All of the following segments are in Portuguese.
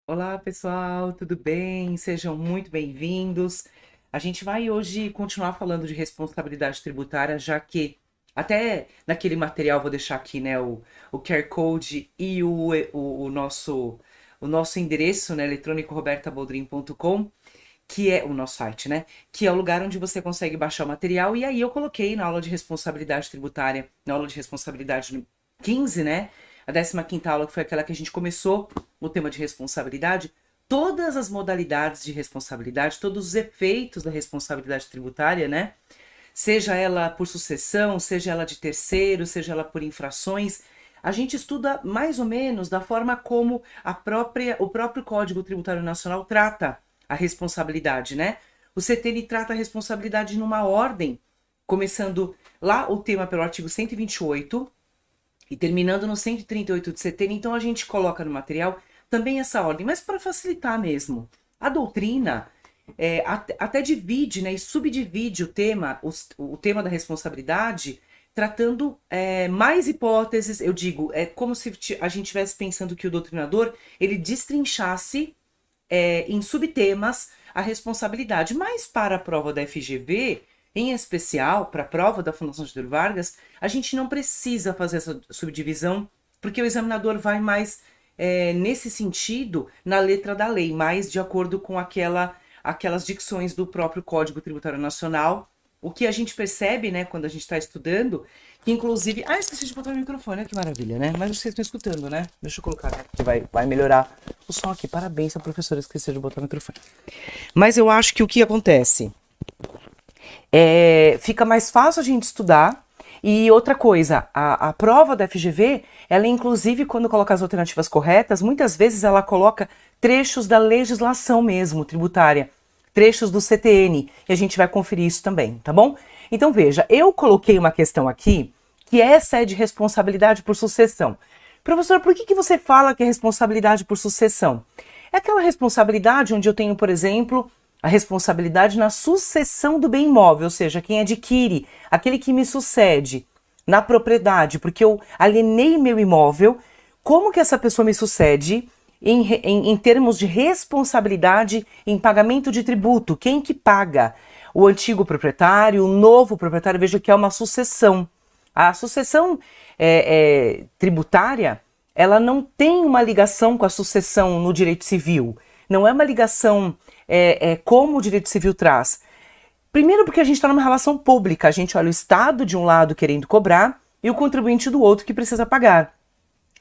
Olá, pessoal, tudo bem? Sejam muito bem-vindos. A gente vai hoje continuar falando de responsabilidade tributária, já que até naquele material vou deixar aqui, né, o QR Code e o nosso endereço, né, eletrônico robertaboldrin.com, que é o nosso site, né, que é o lugar onde você consegue baixar o material. E aí eu coloquei na aula de responsabilidade tributária, na aula de responsabilidade 15, né, a 15ª aula, que foi aquela que a gente começou o tema de responsabilidade, todas as modalidades de responsabilidade, todos os efeitos da responsabilidade tributária, né? Seja ela por sucessão, seja ela de terceiro, seja ela por infrações, a gente estuda mais ou menos da forma como o próprio Código Tributário Nacional trata a responsabilidade, né? O CTN trata a responsabilidade numa ordem, começando lá o tema pelo artigo 128, e terminando no 138 de CTN. Então a gente coloca no material também essa ordem, mas para facilitar mesmo. A doutrina até divide, né, e subdivide o tema da responsabilidade, tratando mais hipóteses. Eu digo, é como se a gente estivesse pensando que o doutrinador, ele destrinchasse em subtemas a responsabilidade. Mas para a prova da FGV, em especial para a prova da Fundação Getúlio Vargas, a gente não precisa fazer essa subdivisão, porque o examinador vai mais nesse sentido, na letra da lei, mais de acordo com aquelas dicções do próprio Código Tributário Nacional. O que a gente percebe, né, quando a gente está estudando, que inclusive... Ah, esqueci de botar o microfone, que maravilha, né? Mas vocês estão escutando, né? Deixa eu colocar, né, que vai melhorar o som aqui. Parabéns, a professora esqueceu de botar o microfone. Mas eu acho que o que acontece... fica mais fácil a gente estudar. E outra coisa, a prova da FGV, ela inclusive, quando coloca as alternativas corretas, muitas vezes ela coloca trechos da legislação mesmo, tributária, trechos do CTN, e a gente vai conferir isso também, tá bom? Então veja, eu coloquei uma questão aqui, que essa é de responsabilidade por sucessão. Professor, por que você fala que é responsabilidade por sucessão? É aquela responsabilidade onde eu tenho, por exemplo, a responsabilidade na sucessão do bem imóvel, ou seja, quem adquire, aquele que me sucede na propriedade, porque eu alienei meu imóvel, como que essa pessoa me sucede em termos de responsabilidade em pagamento de tributo? Quem que paga? O antigo proprietário, o novo proprietário? Veja que é uma sucessão. A sucessão tributária, ela não tem uma ligação com a sucessão no direito civil. Não é uma ligação como o direito civil traz. Primeiro porque a gente está numa relação pública. A gente olha o Estado de um lado querendo cobrar e o contribuinte do outro que precisa pagar.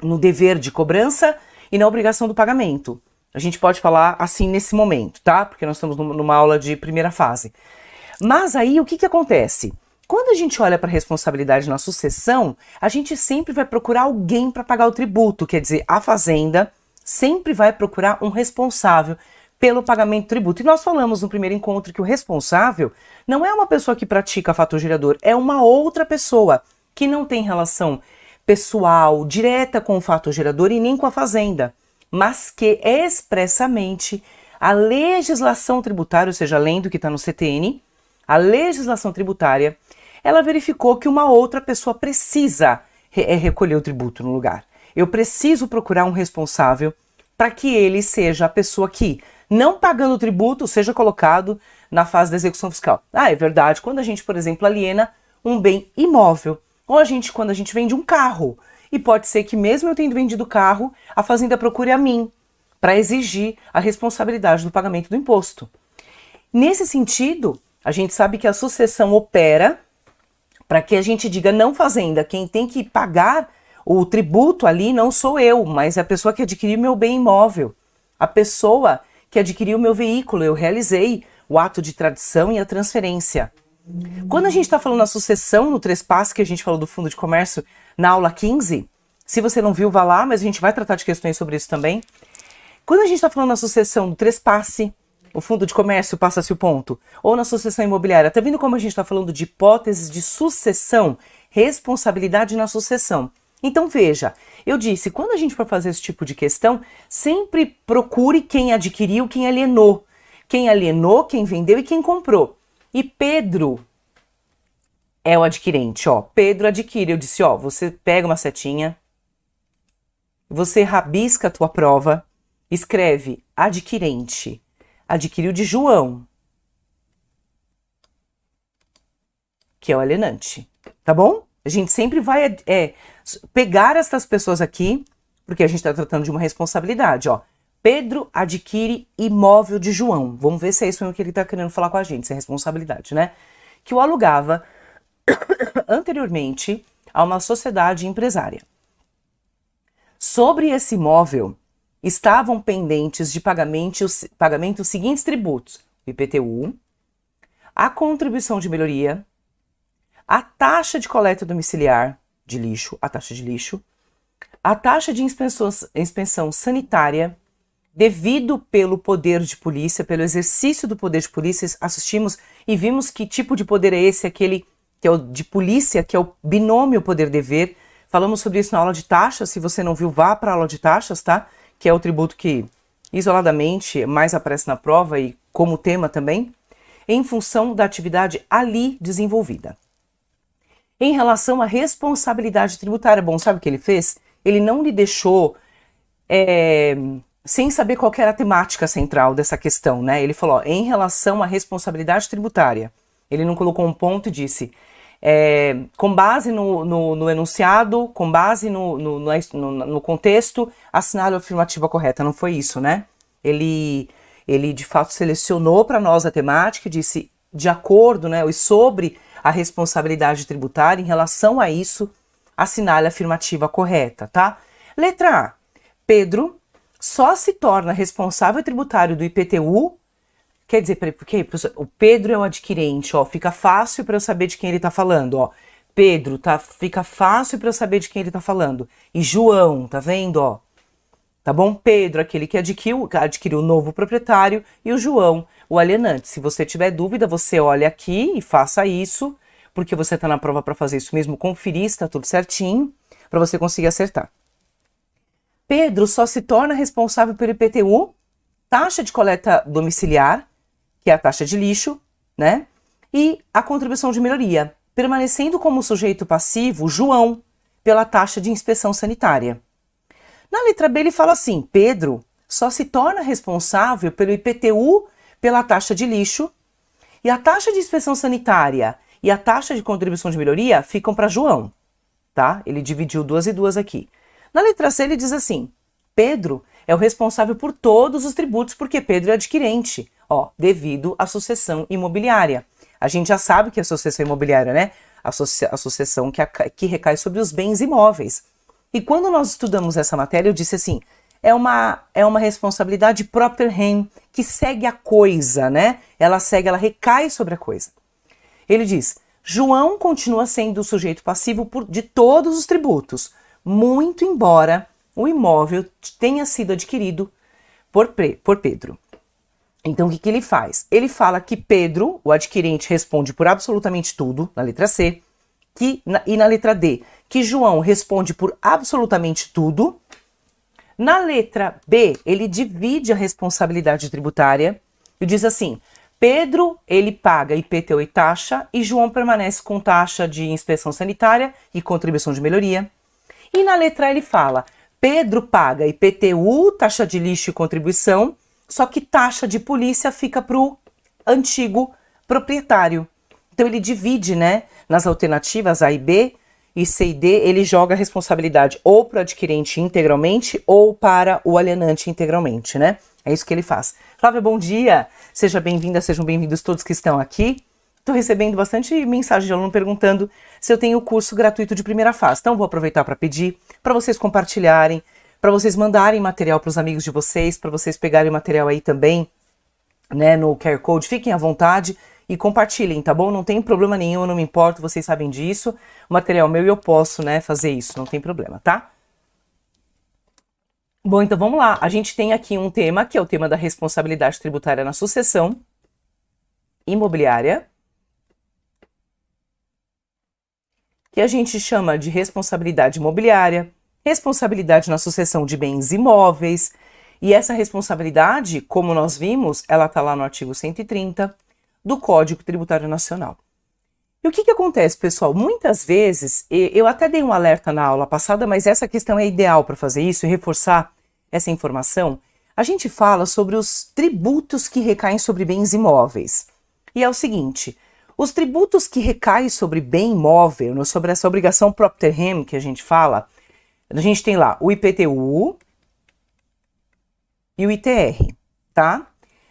No dever de cobrança e na obrigação do pagamento. A gente pode falar assim nesse momento, tá? Porque nós estamos numa aula de primeira fase. Mas aí o que acontece? Quando a gente olha para a responsabilidade na sucessão, a gente sempre vai procurar alguém para pagar o tributo. Quer dizer, a fazenda sempre vai procurar um responsável pelo pagamento do tributo. E nós falamos no primeiro encontro que o responsável não é uma pessoa que pratica fator gerador, é uma outra pessoa que não tem relação pessoal, direta com o fato gerador e nem com a fazenda, mas que expressamente a legislação tributária, ou seja, além do que está no CTN, a legislação tributária, ela verificou que uma outra pessoa precisa recolher o tributo no lugar. Eu preciso procurar um responsável para que ele seja a pessoa que, não pagando o tributo, seja colocado na fase da execução fiscal. Ah, é verdade, quando a gente, por exemplo, aliena um bem imóvel, ou quando a gente vende um carro, e pode ser que mesmo eu tendo vendido o carro, a fazenda procure a mim para exigir a responsabilidade do pagamento do imposto. Nesse sentido, a gente sabe que a sucessão opera para que a gente diga, não fazenda, quem tem que pagar o tributo ali não sou eu, mas é a pessoa que adquiriu meu bem imóvel, a pessoa que adquiriu meu veículo, eu realizei o ato de tradição e a transferência. Quando a gente está falando da sucessão no trespasse, que a gente falou do fundo de comércio na aula 15, se você não viu, vá lá, mas a gente vai tratar de questões sobre isso também. Quando a gente está falando na sucessão do trespasse, o fundo de comércio passa-se o ponto, ou na sucessão imobiliária, tá vendo como a gente está falando de hipóteses de sucessão, responsabilidade na sucessão? Então veja, eu disse, quando a gente for fazer esse tipo de questão, sempre procure quem adquiriu, quem alienou, quem vendeu e quem comprou. E Pedro é o adquirente, ó. Pedro adquire. Eu disse, ó, você pega uma setinha, você rabisca a tua prova, escreve adquirente. Adquiriu de João, que é o alienante, tá bom? A gente sempre vai pegar essas pessoas aqui, porque a gente está tratando de uma responsabilidade, ó. Pedro adquire imóvel de João. Vamos ver se é isso mesmo que ele está querendo falar com a gente, se é responsabilidade, né? Que o alugava anteriormente a uma sociedade empresária. Sobre esse imóvel, estavam pendentes de pagamento os seguintes tributos: o IPTU, a contribuição de melhoria, a taxa de coleta domiciliar de lixo, a taxa de inspeção sanitária, devido pelo poder de polícia, pelo exercício do poder de polícia. Assistimos e vimos que tipo de poder é esse, aquele que é o de polícia, que é o binômio poder-dever. Falamos sobre isso na aula de taxas. Se você não viu, vá para a aula de taxas, tá? Que é o tributo que isoladamente mais aparece na prova e como tema também, em função da atividade ali desenvolvida. Em relação à responsabilidade tributária, bom, sabe o que ele fez? Ele não lhe deixou sem saber qual era a temática central dessa questão, né? Ele falou, ó, em relação à responsabilidade tributária, ele não colocou um ponto e disse, com base no enunciado, com base no contexto, assinale a afirmativa correta. Não foi isso, né? Ele de fato selecionou para nós a temática e disse, de acordo, né, e sobre a responsabilidade tributária, em relação a isso, assinale a afirmativa correta, tá? Letra A. Pedro só se torna responsável tributário do IPTU. Quer dizer, porque o Pedro é o adquirente, ó, fica fácil para eu saber de quem ele tá falando, ó. Pedro, fica fácil para eu saber de quem ele tá falando. E João, tá vendo, ó? Tá bom? Pedro, aquele que adquiriu o novo proprietário, e o João, o alienante. Se você tiver dúvida, você olha aqui e faça isso, porque você tá na prova para fazer isso mesmo, conferir se tá tudo certinho, para você conseguir acertar. Pedro só se torna responsável pelo IPTU, taxa de coleta domiciliar, que é a taxa de lixo, né? E a contribuição de melhoria, permanecendo como sujeito passivo João, pela taxa de inspeção sanitária. Na letra B ele fala assim, Pedro só se torna responsável pelo IPTU, pela taxa de lixo, e a taxa de inspeção sanitária e a taxa de contribuição de melhoria ficam para João, tá? Ele dividiu duas e duas aqui. Na letra C ele diz assim, Pedro é o responsável por todos os tributos porque Pedro é adquirente, ó, devido à sucessão imobiliária. A gente já sabe que é a sucessão imobiliária, né? A sucessão que recai sobre os bens imóveis. E quando nós estudamos essa matéria, eu disse assim, é uma responsabilidade proper rem, que segue a coisa, né? Ela recai sobre a coisa. Ele diz, João continua sendo o sujeito passivo de todos os tributos, muito embora o imóvel tenha sido adquirido por Pedro. Então, o que ele faz? Ele fala que Pedro, o adquirente, responde por absolutamente tudo, na letra C, e na letra D, que João responde por absolutamente tudo. Na letra B, ele divide a responsabilidade tributária e diz assim: Pedro, ele paga IPTU e taxa, e João permanece com taxa de inspeção sanitária e contribuição de melhoria. E na letra A ele fala: Pedro paga IPTU, taxa de lixo e contribuição, só que taxa de polícia fica para o antigo proprietário. Então ele divide, né, nas alternativas A e B, e C e D, ele joga a responsabilidade ou para o adquirente integralmente ou para o alienante integralmente, né? É isso que ele faz. Flávia, bom dia! Seja bem-vinda, sejam bem-vindos todos que estão aqui. Estou recebendo bastante mensagem de aluno perguntando se eu tenho o curso gratuito de primeira fase. Então vou aproveitar para pedir para vocês compartilharem, para vocês mandarem material para os amigos de vocês, para vocês pegarem material aí também, né, no QR Code. Fiquem à vontade e compartilhem, tá bom? Não tem problema nenhum, eu não me importo, vocês sabem disso. O material meu e eu posso, né, fazer isso, não tem problema, tá? Bom, então vamos lá. A gente tem aqui um tema, que é o tema da responsabilidade tributária na sucessão imobiliária, que a gente chama de responsabilidade imobiliária, responsabilidade na sucessão de bens imóveis, e essa responsabilidade, como nós vimos, ela está lá no artigo 130 do Código Tributário Nacional. E o que acontece, pessoal? Muitas vezes, eu até dei um alerta na aula passada, mas essa questão é ideal para fazer isso e reforçar essa informação. A gente fala sobre os tributos que recaem sobre bens imóveis. E é o seguinte: os tributos que recaem sobre bem imóvel, sobre essa obrigação propter rem que a gente fala, a gente tem lá o IPTU e o ITR, tá?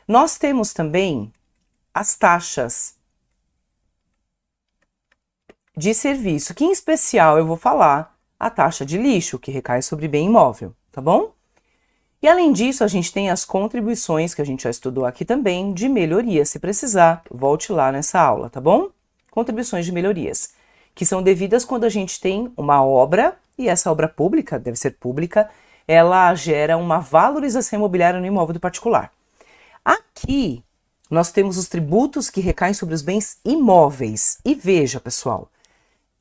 Nós temos também as taxas de serviço, que em especial eu vou falar a taxa de lixo, que recai sobre bem imóvel, tá bom? E além disso, a gente tem as contribuições, que a gente já estudou aqui também, de melhoria. Se precisar, volte lá nessa aula, tá bom? Contribuições de melhorias, que são devidas quando a gente tem uma obra, e essa obra pública, deve ser pública, ela gera uma valorização imobiliária no imóvel do particular. Aqui, nós temos os tributos que recaem sobre os bens imóveis. E veja, pessoal,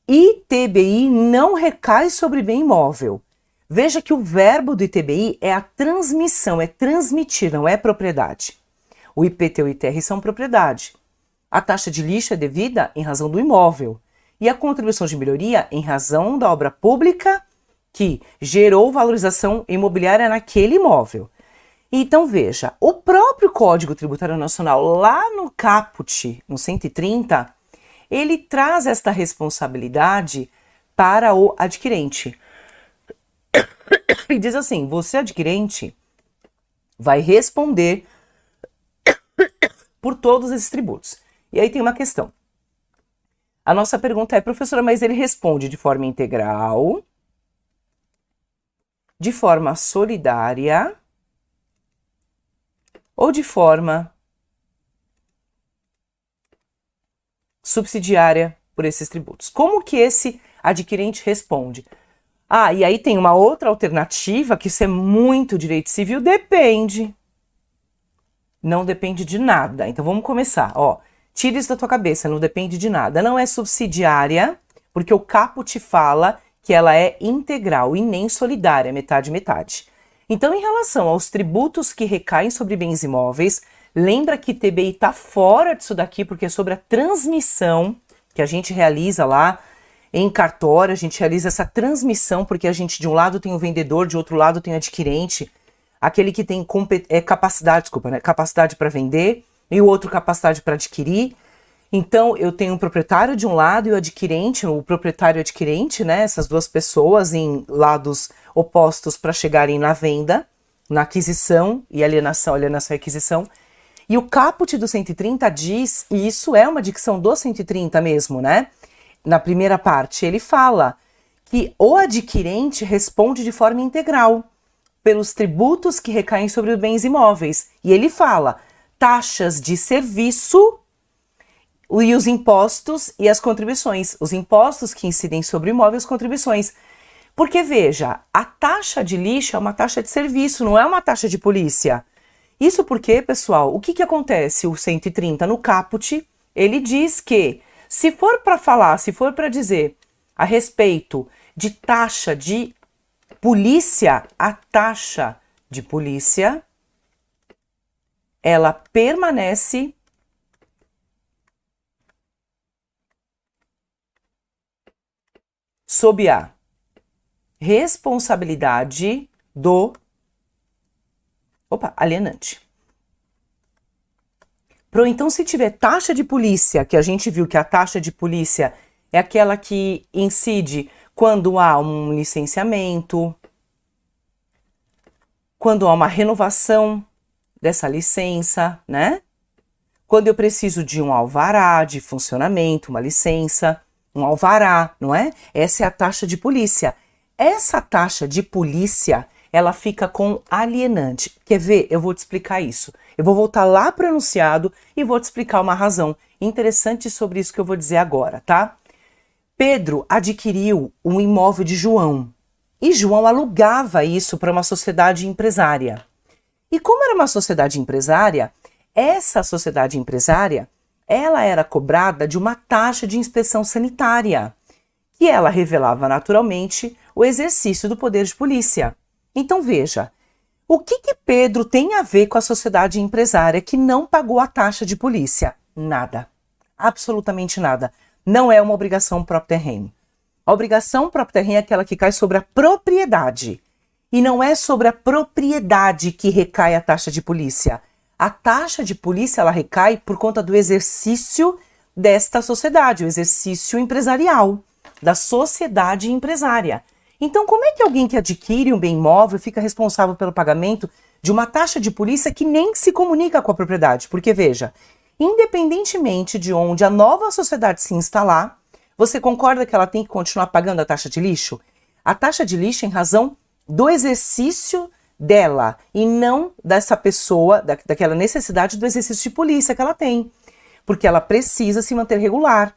ITBI não recai sobre bem imóvel. Veja que o verbo do ITBI é a transmissão, é transmitir, não é propriedade. O IPTU e o ITR são propriedade. A taxa de lixo é devida em razão do imóvel. E a contribuição de melhoria em razão da obra pública que gerou valorização imobiliária naquele imóvel. Então veja, o próprio Código Tributário Nacional, lá no caput, no 130, ele traz esta responsabilidade para o adquirente. E diz assim: você, adquirente, vai responder por todos esses tributos. E aí tem uma questão. A nossa pergunta é: professora, mas ele responde de forma integral, de forma solidária ou de forma subsidiária por esses tributos? Como que esse adquirente responde? Ah, e aí tem uma outra alternativa, que isso é muito direito civil, depende. Não depende de nada. Então vamos começar, ó. Tira isso da tua cabeça, não depende de nada. Não é subsidiária, porque o caput fala que ela é integral e nem solidária, metade, metade. Então, em relação aos tributos que recaem sobre bens imóveis, lembra que TBI está fora disso daqui, porque é sobre a transmissão que a gente realiza lá em cartório, a gente realiza essa transmissão, porque a gente de um lado tem o vendedor, de outro lado tem o adquirente, aquele que tem capacidade para vender e o outro capacidade para adquirir. Então, eu tenho um proprietário de um lado e o adquirente, o proprietário e o adquirente, né, essas duas pessoas em lados opostos para chegarem na venda, na aquisição e alienação e aquisição. E o caput do 130 diz, e isso é uma dicção do 130 mesmo, né? Na primeira parte, ele fala que o adquirente responde de forma integral pelos tributos que recaem sobre os bens imóveis. E ele fala taxas de serviço e os impostos e as contribuições. Os impostos que incidem sobre o imóvel e as contribuições. Porque, veja, a taxa de lixo é uma taxa de serviço, não é uma taxa de polícia. Isso porque, pessoal, o que acontece? O 130 no caput, ele diz que se for para falar, se for para dizer a respeito de taxa de polícia, a taxa de polícia, ela permanece sob a responsabilidade do alienante. Então, se tiver taxa de polícia, que a gente viu que a taxa de polícia é aquela que incide quando há um licenciamento, quando há uma renovação dessa licença, né? Quando eu preciso de um alvará de funcionamento, uma licença, um alvará, não é? Essa é a taxa de polícia. Essa taxa de polícia, ela fica com alienante. Quer ver? Eu vou te explicar isso. Eu vou voltar lá para o enunciado e vou te explicar uma razão interessante sobre isso que eu vou dizer agora, tá? Pedro adquiriu um imóvel de João e João alugava isso para uma sociedade empresária. E como era uma sociedade empresária, essa sociedade empresária, ela era cobrada de uma taxa de inspeção sanitária, que ela revelava naturalmente o exercício do poder de polícia. Então veja, o que Pedro tem a ver com a sociedade empresária que não pagou a taxa de polícia? Nada. Absolutamente nada. Não é uma obrigação própria terreno. A obrigação própria terreno é aquela que cai sobre a propriedade. E não é sobre a propriedade que recai a taxa de polícia. A taxa de polícia ela recai por conta do exercício desta sociedade, o exercício empresarial, da sociedade empresária. Então, como é que alguém que adquire um bem imóvel fica responsável pelo pagamento de uma taxa de polícia que nem se comunica com a propriedade? Porque, veja, independentemente de onde a nova sociedade se instalar, você concorda que ela tem que continuar pagando a taxa de lixo? A taxa de lixo em razão do exercício dela e não dessa pessoa, daquela necessidade do exercício de polícia que ela tem, porque ela precisa se manter regular.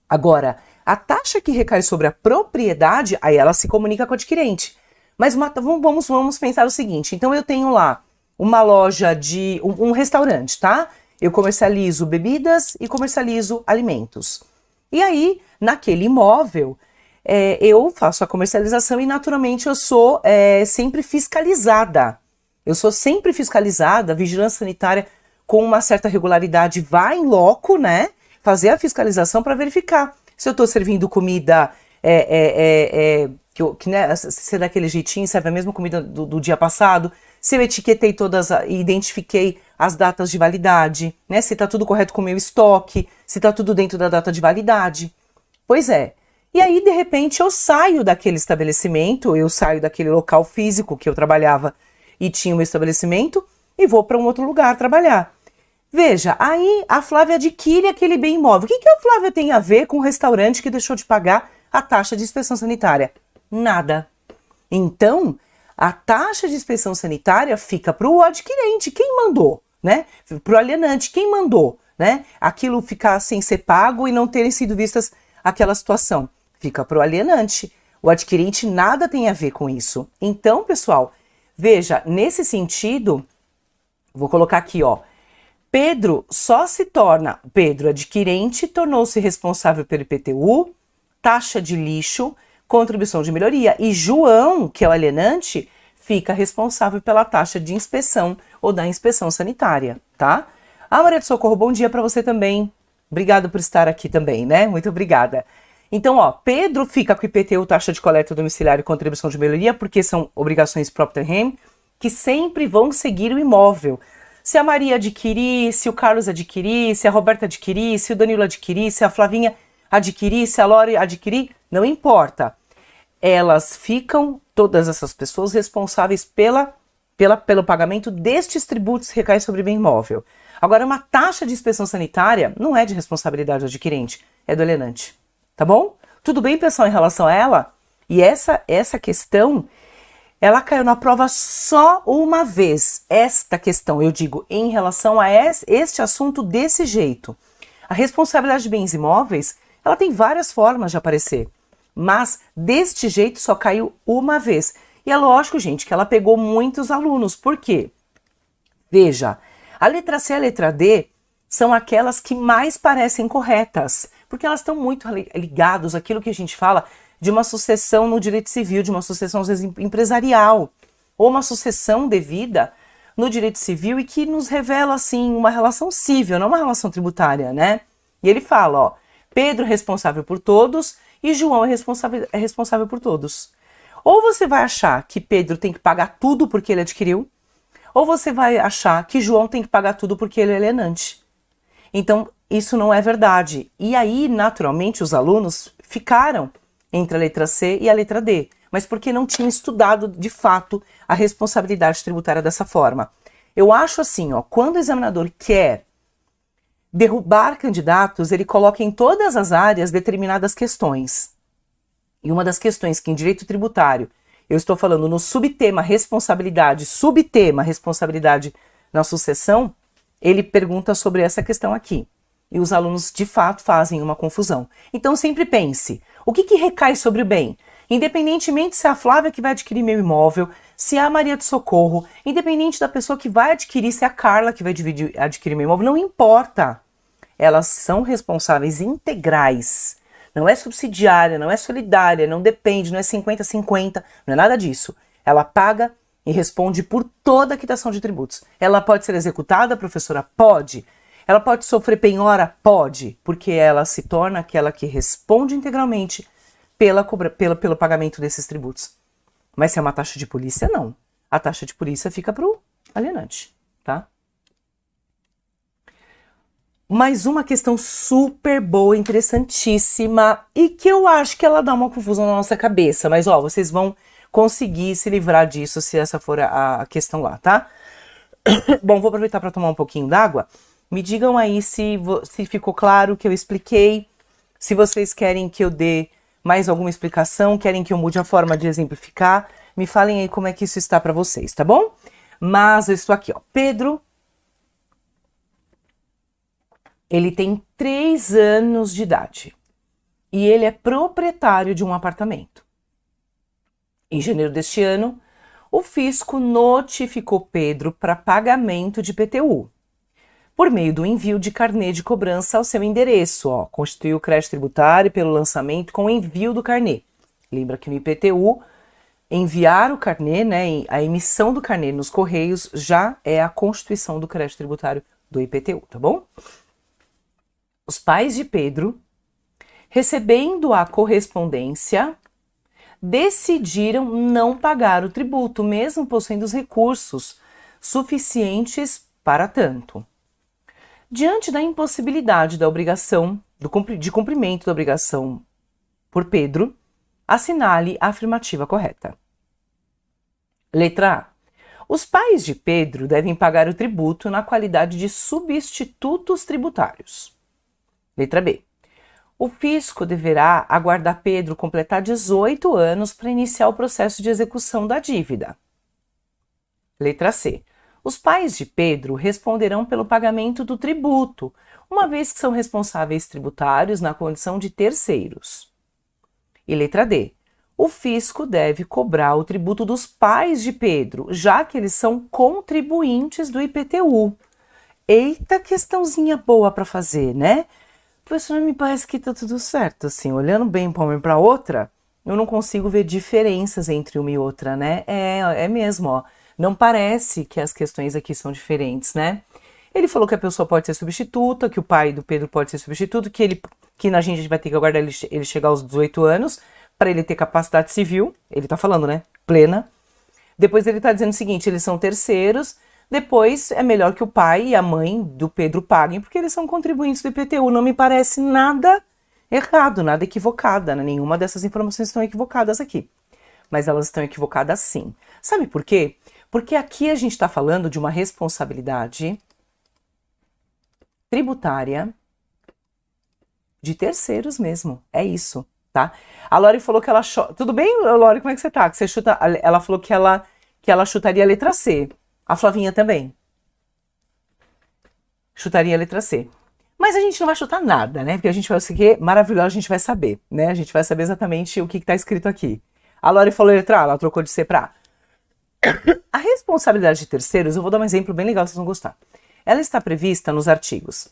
Agora, a taxa que recai sobre a propriedade, aí ela se comunica com o adquirente. Mas vamos pensar o seguinte, então eu tenho lá uma loja de um restaurante, tá? Eu comercializo bebidas e comercializo alimentos. E aí, naquele imóvel, eu faço a comercialização e naturalmente eu sou sempre fiscalizada. Eu sou sempre fiscalizada, a vigilância sanitária com uma certa regularidade vai em loco, né? Fazer a fiscalização para verificar se eu estou servindo comida se é daquele jeitinho, serve a mesma comida do dia passado, se eu etiquetei todas e identifiquei as datas de validade, né? Se está tudo correto com o meu estoque, se está tudo dentro da data de validade. Pois é. E aí, de repente, eu saio daquele estabelecimento, eu saio daquele local físico que eu trabalhava e tinha o meu estabelecimento e vou para um outro lugar trabalhar. Veja, aí a Flávia adquire aquele bem imóvel. O que a Flávia tem a ver com o restaurante que deixou de pagar a taxa de inspeção sanitária? Nada. Então, a taxa de inspeção sanitária fica para o adquirente. Quem mandou? Né? Para o alienante. Quem mandou? Né? Aquilo ficar sem ser pago e não terem sido vistas aquela situação. Fica para o alienante. O adquirente nada tem a ver com isso. Então, pessoal, veja, nesse sentido, vou colocar aqui, ó. Pedro adquirente, tornou-se responsável pelo IPTU, taxa de lixo, contribuição de melhoria. E João, que é o alienante, fica responsável pela taxa de inspeção ou da inspeção sanitária, tá? Maria de Socorro, bom dia para você também. Obrigada por estar aqui também, né? Muito obrigada. Então, ó, Pedro fica com IPTU, taxa de coleta domiciliária e contribuição de melhoria, porque são obrigações próprias rem, que sempre vão seguir o imóvel. Se a Maria adquirir, se o Carlos adquirir, se a Roberta adquirir, se o Danilo adquirir, se a Flavinha adquirir, se a Lore adquirir, não importa. Elas ficam, todas essas pessoas, responsáveis pelo pagamento destes tributos que recaem sobre bem imóvel. Agora, uma taxa de inspeção sanitária não é de responsabilidade do adquirente, é do alienante. Tá bom? Tudo bem, pessoal, em relação a ela? E essa questão, ela caiu na prova só uma vez. Esta questão, eu digo, em relação a este assunto desse jeito. A responsabilidade de bens imóveis, ela tem várias formas de aparecer. Mas deste jeito só caiu uma vez. E é lógico, gente, que ela pegou muitos alunos. Por quê? Veja, a letra C e a letra D são aquelas que mais parecem corretas. Porque elas estão muito ligadas àquilo que a gente fala de uma sucessão no direito civil, de uma sucessão às vezes empresarial, ou uma sucessão devida no direito civil e que nos revela, assim, uma relação civil, não uma relação tributária, né? E ele fala, ó, Pedro é responsável por todos e João é responsável por todos. Ou você vai achar que Pedro tem que pagar tudo porque ele adquiriu, ou você vai achar que João tem que pagar tudo porque ele é alienante. Então, isso não é verdade. E aí, naturalmente, os alunos ficaram entre a letra C e a letra D, mas porque não tinham estudado, de fato, a responsabilidade tributária dessa forma. Eu acho assim, ó, quando o examinador quer derrubar candidatos, ele coloca em todas as áreas determinadas questões. E uma das questões que em direito tributário, eu estou falando no subtema responsabilidade na sucessão, ele pergunta sobre essa questão aqui. E os alunos, de fato, fazem uma confusão. Então, sempre pense, o que recai sobre o bem? Independentemente se é a Flávia que vai adquirir meu imóvel, se é a Maria de Socorro, independente da pessoa que vai adquirir, se é a Carla que vai adquirir meu imóvel, não importa. Elas são responsáveis integrais. Não é subsidiária, não é solidária, não depende, não é 50-50, não é nada disso. Ela paga e responde por toda a quitação de tributos. Ela pode ser executada, professora? Pode. Ela pode sofrer penhora? Pode, porque ela se torna aquela que responde integralmente pelo pagamento desses tributos. Mas se é uma taxa de polícia, não. A taxa de polícia fica para o alienante, tá? Mais uma questão super boa, interessantíssima, e que eu acho que ela dá uma confusão na nossa cabeça, mas ó, vocês vão conseguir se livrar disso se essa for a questão lá, tá? Bom, vou aproveitar para tomar um pouquinho d'água. Me digam aí se ficou claro o que eu expliquei, se vocês querem que eu dê mais alguma explicação, querem que eu mude a forma de exemplificar, me falem aí como é que isso está para vocês, tá bom? Mas eu estou aqui, ó, Pedro, ele tem 3 anos de idade e ele é proprietário de um apartamento. Em janeiro deste ano, o fisco notificou Pedro para pagamento de IPTU, por meio do envio de carnê de cobrança ao seu endereço. Ó, constituiu o crédito tributário pelo lançamento com o envio do carnê. Lembra que no IPTU, enviar o carnê, né, a emissão do carnê nos correios já é a constituição do crédito tributário do IPTU, tá bom? Os pais de Pedro, recebendo a correspondência, decidiram não pagar o tributo, mesmo possuindo os recursos suficientes para tanto. Diante da impossibilidade da obrigação, de cumprimento da obrigação por Pedro, assinale a afirmativa correta. Letra A. Os pais de Pedro devem pagar o tributo na qualidade de substitutos tributários. Letra B. O fisco deverá aguardar Pedro completar 18 anos para iniciar o processo de execução da dívida. Letra C. Os pais de Pedro responderão pelo pagamento do tributo, uma vez que são responsáveis tributários na condição de terceiros. E letra D. O fisco deve cobrar o tributo dos pais de Pedro, já que eles são contribuintes do IPTU. Eita, questãozinha boa para fazer, né? Professora, me parece que tá tudo certo, assim, olhando bem para uma e para outra, eu não consigo ver diferenças entre uma e outra, né? É mesmo, ó. Não parece que as questões aqui são diferentes, né? Ele falou que a pessoa pode ser substituta, que o pai do Pedro pode ser substituto, que a gente vai ter que aguardar ele chegar aos 18 anos para ele ter capacidade civil, ele tá falando, né? Plena. Depois ele tá dizendo o seguinte, eles são terceiros, depois é melhor que o pai e a mãe do Pedro paguem, porque eles são contribuintes do IPTU. Não me parece nada errado, nada equivocada, né? Nenhuma dessas informações estão equivocadas aqui. Mas elas estão equivocadas sim. Sabe por quê? Porque aqui a gente está falando de uma responsabilidade tributária de terceiros mesmo. É isso, tá? A Lori falou que ela... Tudo bem, Lori? Como é que você tá? Que você chuta... Ela falou que ela chutaria a letra C. A Flavinha também. Chutaria a letra C. Mas a gente não vai chutar nada, né? Porque a gente vai ser maravilhoso, a gente vai saber, né? A gente vai saber exatamente o que está escrito aqui. A Lori falou letra A, ela trocou de C para A. A responsabilidade de terceiros, eu vou dar um exemplo bem legal, vocês vão gostar. Ela está prevista nos artigos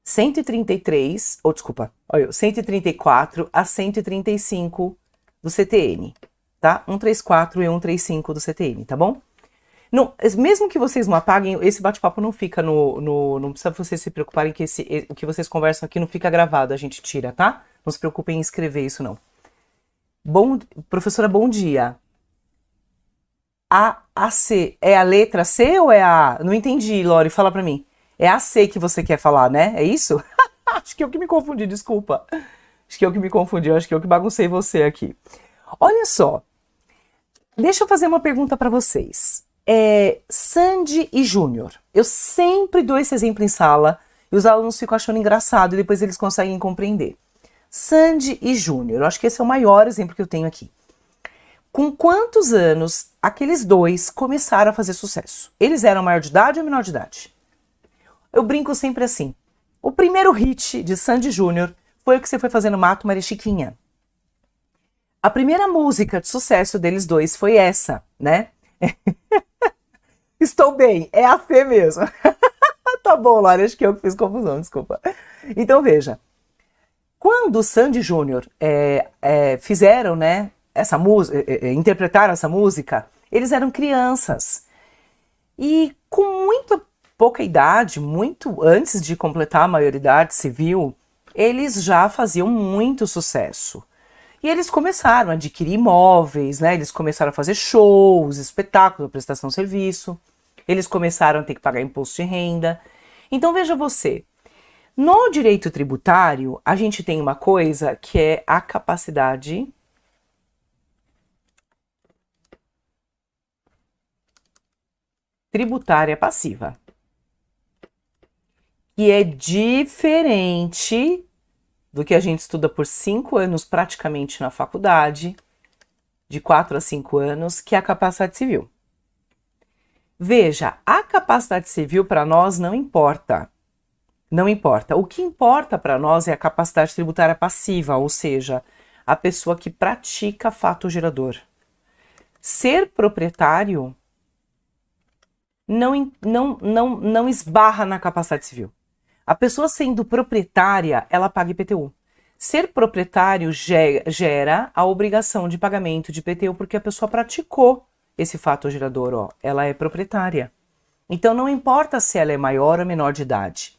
133, ou desculpa, olha, 134 a 135 do CTN, tá? 134 e 135 do CTN, tá bom? Não, mesmo que vocês não apaguem, esse bate-papo não fica não precisa vocês se preocuparem que o que vocês conversam aqui não fica gravado, a gente tira, tá? Não se preocupem em escrever isso, não. Professora, bom dia. A C, é a letra C ou é a... Não entendi, Lori, fala pra mim. É a C que você quer falar, né? É isso? Acho que eu que me confundi, desculpa. Acho que eu que me confundi, acho que eu que baguncei você aqui. Olha só, deixa eu fazer uma pergunta pra vocês. Sandy e Júnior. Eu sempre dou esse exemplo em sala e os alunos ficam achando engraçado e depois eles conseguem compreender. Sandy e Júnior, eu acho que esse é o maior exemplo que eu tenho aqui. Com quantos anos aqueles dois começaram a fazer sucesso? Eles eram maior de idade ou menor de idade? Eu brinco sempre assim. O primeiro hit de Sandy Júnior foi o que você foi fazer no mato, Maria Chiquinha. A primeira música de sucesso deles dois foi essa, né? Estou bem, é a C mesmo. Tá bom, Laura, acho que eu que fiz confusão, desculpa. Então veja, quando o Sandy Júnior fizeram, né, essa música, interpretaram essa música, eles eram crianças. E com muito pouca idade, muito antes de completar a maioridade civil, eles já faziam muito sucesso. E eles começaram a adquirir imóveis, né? Eles começaram a fazer shows, espetáculos, prestação de serviço. Eles começaram a ter que pagar imposto de renda. Então veja você, no direito tributário, a gente tem uma coisa que é a capacidade tributária passiva, que é diferente do que a gente estuda por 5 anos praticamente na faculdade, de 4 a 5 anos, que é a capacidade civil. Veja, a capacidade civil para nós não importa. Não importa. O que importa para nós é a capacidade tributária passiva, ou seja, a pessoa que pratica fato gerador. Ser proprietário não esbarra na capacidade civil. A pessoa sendo proprietária, ela paga IPTU. Ser proprietário gera a obrigação de pagamento de IPTU porque a pessoa praticou esse fato gerador, ó, ela é proprietária. Então não importa se ela é maior ou menor de idade.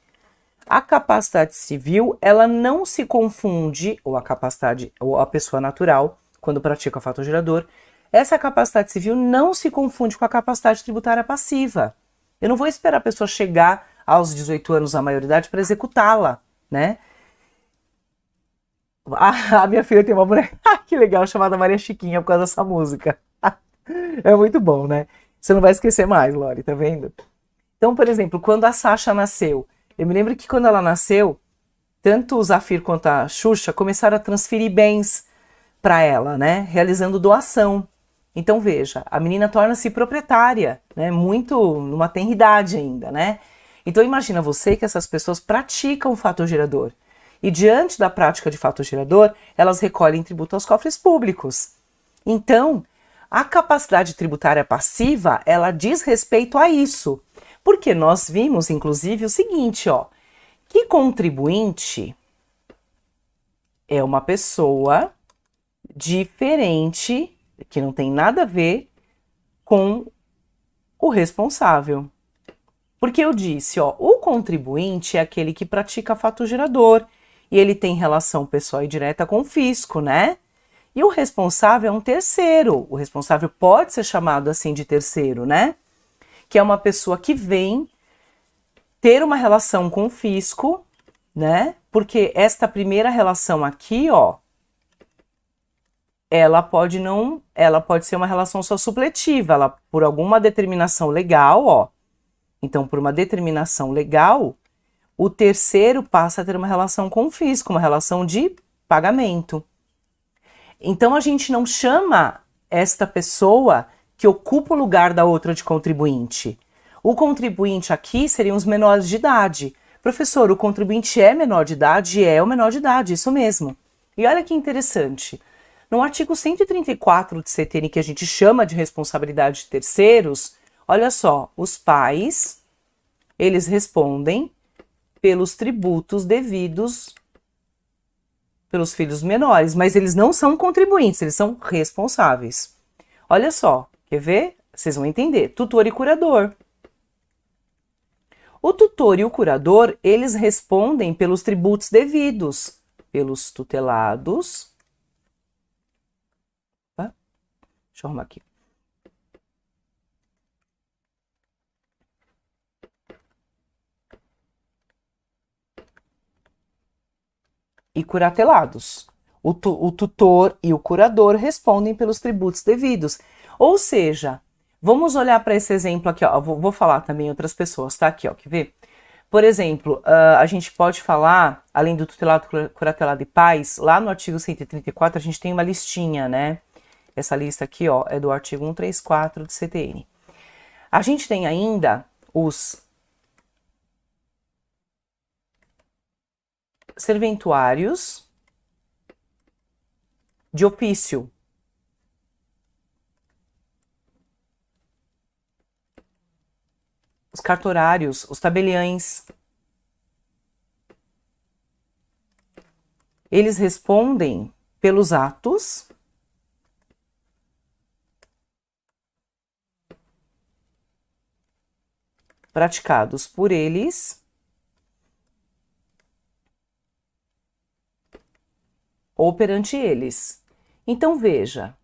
A capacidade civil, ela não se confunde, ou a pessoa natural, quando pratica o fato gerador, essa capacidade civil não se confunde com a capacidade tributária passiva. Eu não vou esperar a pessoa chegar aos 18 anos à maioridade para executá-la, né? A minha filha tem uma boneca, que legal, chamada Maria Chiquinha por causa dessa música. É muito bom, né? Você não vai esquecer mais, Lori, tá vendo? Então, por exemplo, quando a Sasha nasceu, eu me lembro que quando ela nasceu, tanto o Zafir quanto a Xuxa começaram a transferir bens para ela, né? Realizando doação. Então, veja, a menina torna-se proprietária, né? Muito numa tenra idade ainda, né? Então, imagina você que essas pessoas praticam o fato gerador. E diante da prática de fato gerador, elas recolhem tributo aos cofres públicos. Então, a capacidade tributária passiva, ela diz respeito a isso. Porque nós vimos, inclusive, o seguinte, ó, que contribuinte é uma pessoa diferente, que não tem nada a ver com o responsável. Porque eu disse, ó, o contribuinte é aquele que pratica fato gerador e ele tem relação pessoal e direta com o fisco, né? E o responsável é um terceiro. O responsável pode ser chamado assim de terceiro, né? Que é uma pessoa que vem ter uma relação com o fisco, né? Porque esta primeira relação aqui, ó, ela pode ser uma relação só supletiva, ela por alguma determinação legal, ó. Então, por uma determinação legal, o terceiro passa a ter uma relação com o fisco, uma relação de pagamento. Então, a gente não chama esta pessoa que ocupa o lugar da outra de contribuinte. O contribuinte aqui seriam os menores de idade. Professor, o contribuinte é menor de idade? É o menor de idade, isso mesmo. E olha que interessante. No artigo 134 do CTN, que a gente chama de responsabilidade de terceiros, olha só, os pais, eles respondem pelos tributos devidos pelos filhos menores, mas eles não são contribuintes, eles são responsáveis. Olha só, quer ver? Vocês vão entender. Tutor e curador. O tutor e o curador, eles respondem pelos tributos devidos, pelos tutelados. Opa, deixa eu arrumar aqui. E curatelados. O tutor e o curador respondem pelos tributos devidos. Ou seja, vamos olhar para esse exemplo aqui, ó. Vou falar também outras pessoas, tá? Aqui, ó, quer ver? Por exemplo, a gente pode falar, além do tutelado, curatelado e pais, lá no artigo 134 a gente tem uma listinha, né? Essa lista aqui, ó, é do artigo 134 do CTN. A gente tem ainda os serventuários de ofício. Os cartorários, os tabeliães. Eles respondem pelos atos praticados por eles ou perante eles. Então, veja,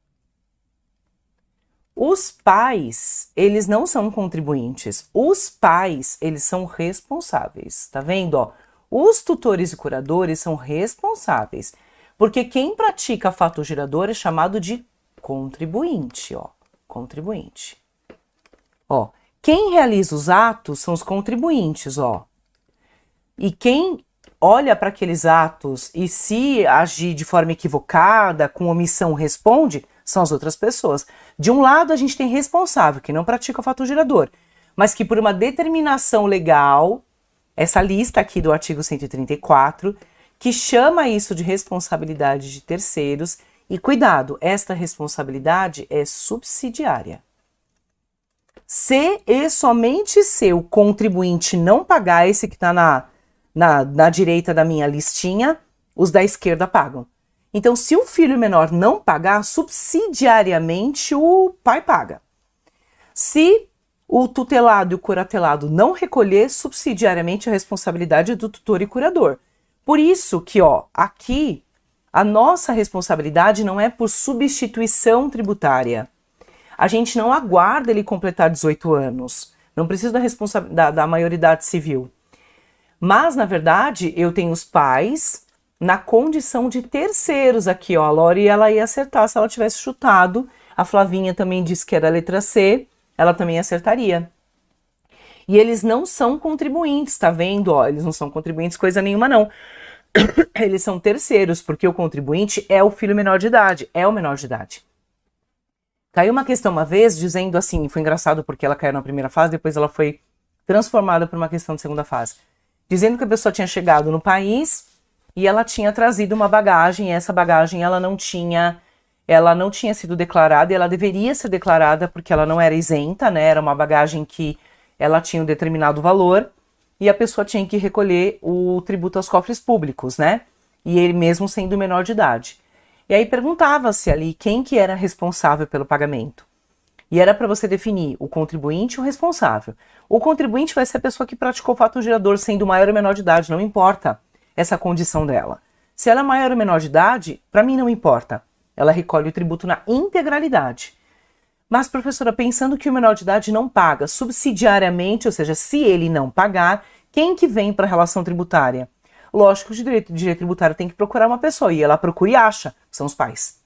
os pais, eles não são contribuintes. Os pais, eles são responsáveis. Tá vendo, ó? Os tutores e curadores são responsáveis, porque quem pratica fato gerador é chamado de contribuinte, ó. Contribuinte. Ó, quem realiza os atos são os contribuintes, ó. E quem olha para aqueles atos e se agir de forma equivocada, com omissão, responde, são as outras pessoas. De um lado, a gente tem responsável, que não pratica o fato gerador, mas que por uma determinação legal, essa lista aqui do artigo 134, que chama isso de responsabilidade de terceiros, e cuidado, esta responsabilidade é subsidiária. Se e somente se o contribuinte não pagar, esse que está na direita da minha listinha, os da esquerda pagam. Então, se o filho menor não pagar, subsidiariamente o pai paga. Se o tutelado e o curatelado não recolher, subsidiariamente a responsabilidade é do tutor e curador. Por isso que, ó, aqui, a nossa responsabilidade não é por substituição tributária. A gente não aguarda ele completar 18 anos. Não precisa da maioridade civil. Mas, na verdade, eu tenho os pais na condição de terceiros aqui, ó. A Lori, ela ia acertar se ela tivesse chutado. A Flavinha também disse que era a letra C. Ela também acertaria. E eles não são contribuintes, tá vendo? Ó, eles não são contribuintes coisa nenhuma, não. Eles são terceiros, porque o contribuinte é o filho menor de idade, é o menor de idade. Caiu uma questão uma vez, dizendo assim, foi engraçado porque ela caiu na primeira fase, depois ela foi transformada por uma questão de segunda fase. Dizendo que a pessoa tinha chegado no país e ela tinha trazido uma bagagem, e essa bagagem ela não tinha sido declarada, e ela deveria ser declarada porque ela não era isenta, né? Era uma bagagem que ela tinha um determinado valor, e a pessoa tinha que recolher o tributo aos cofres públicos, né? E ele mesmo sendo menor de idade. E aí perguntava-se ali quem que era responsável pelo pagamento. E era para você definir o contribuinte e o responsável. O contribuinte vai ser a pessoa que praticou o fato gerador, sendo maior ou menor de idade, não importa essa condição dela. Se ela é maior ou menor de idade, para mim não importa. Ela recolhe o tributo na integralidade. Mas, professora, pensando que o menor de idade não paga subsidiariamente, ou seja, se ele não pagar, quem que vem para a relação tributária? Lógico que o direito tributário tem que procurar uma pessoa, e ela procura e acha, são os pais.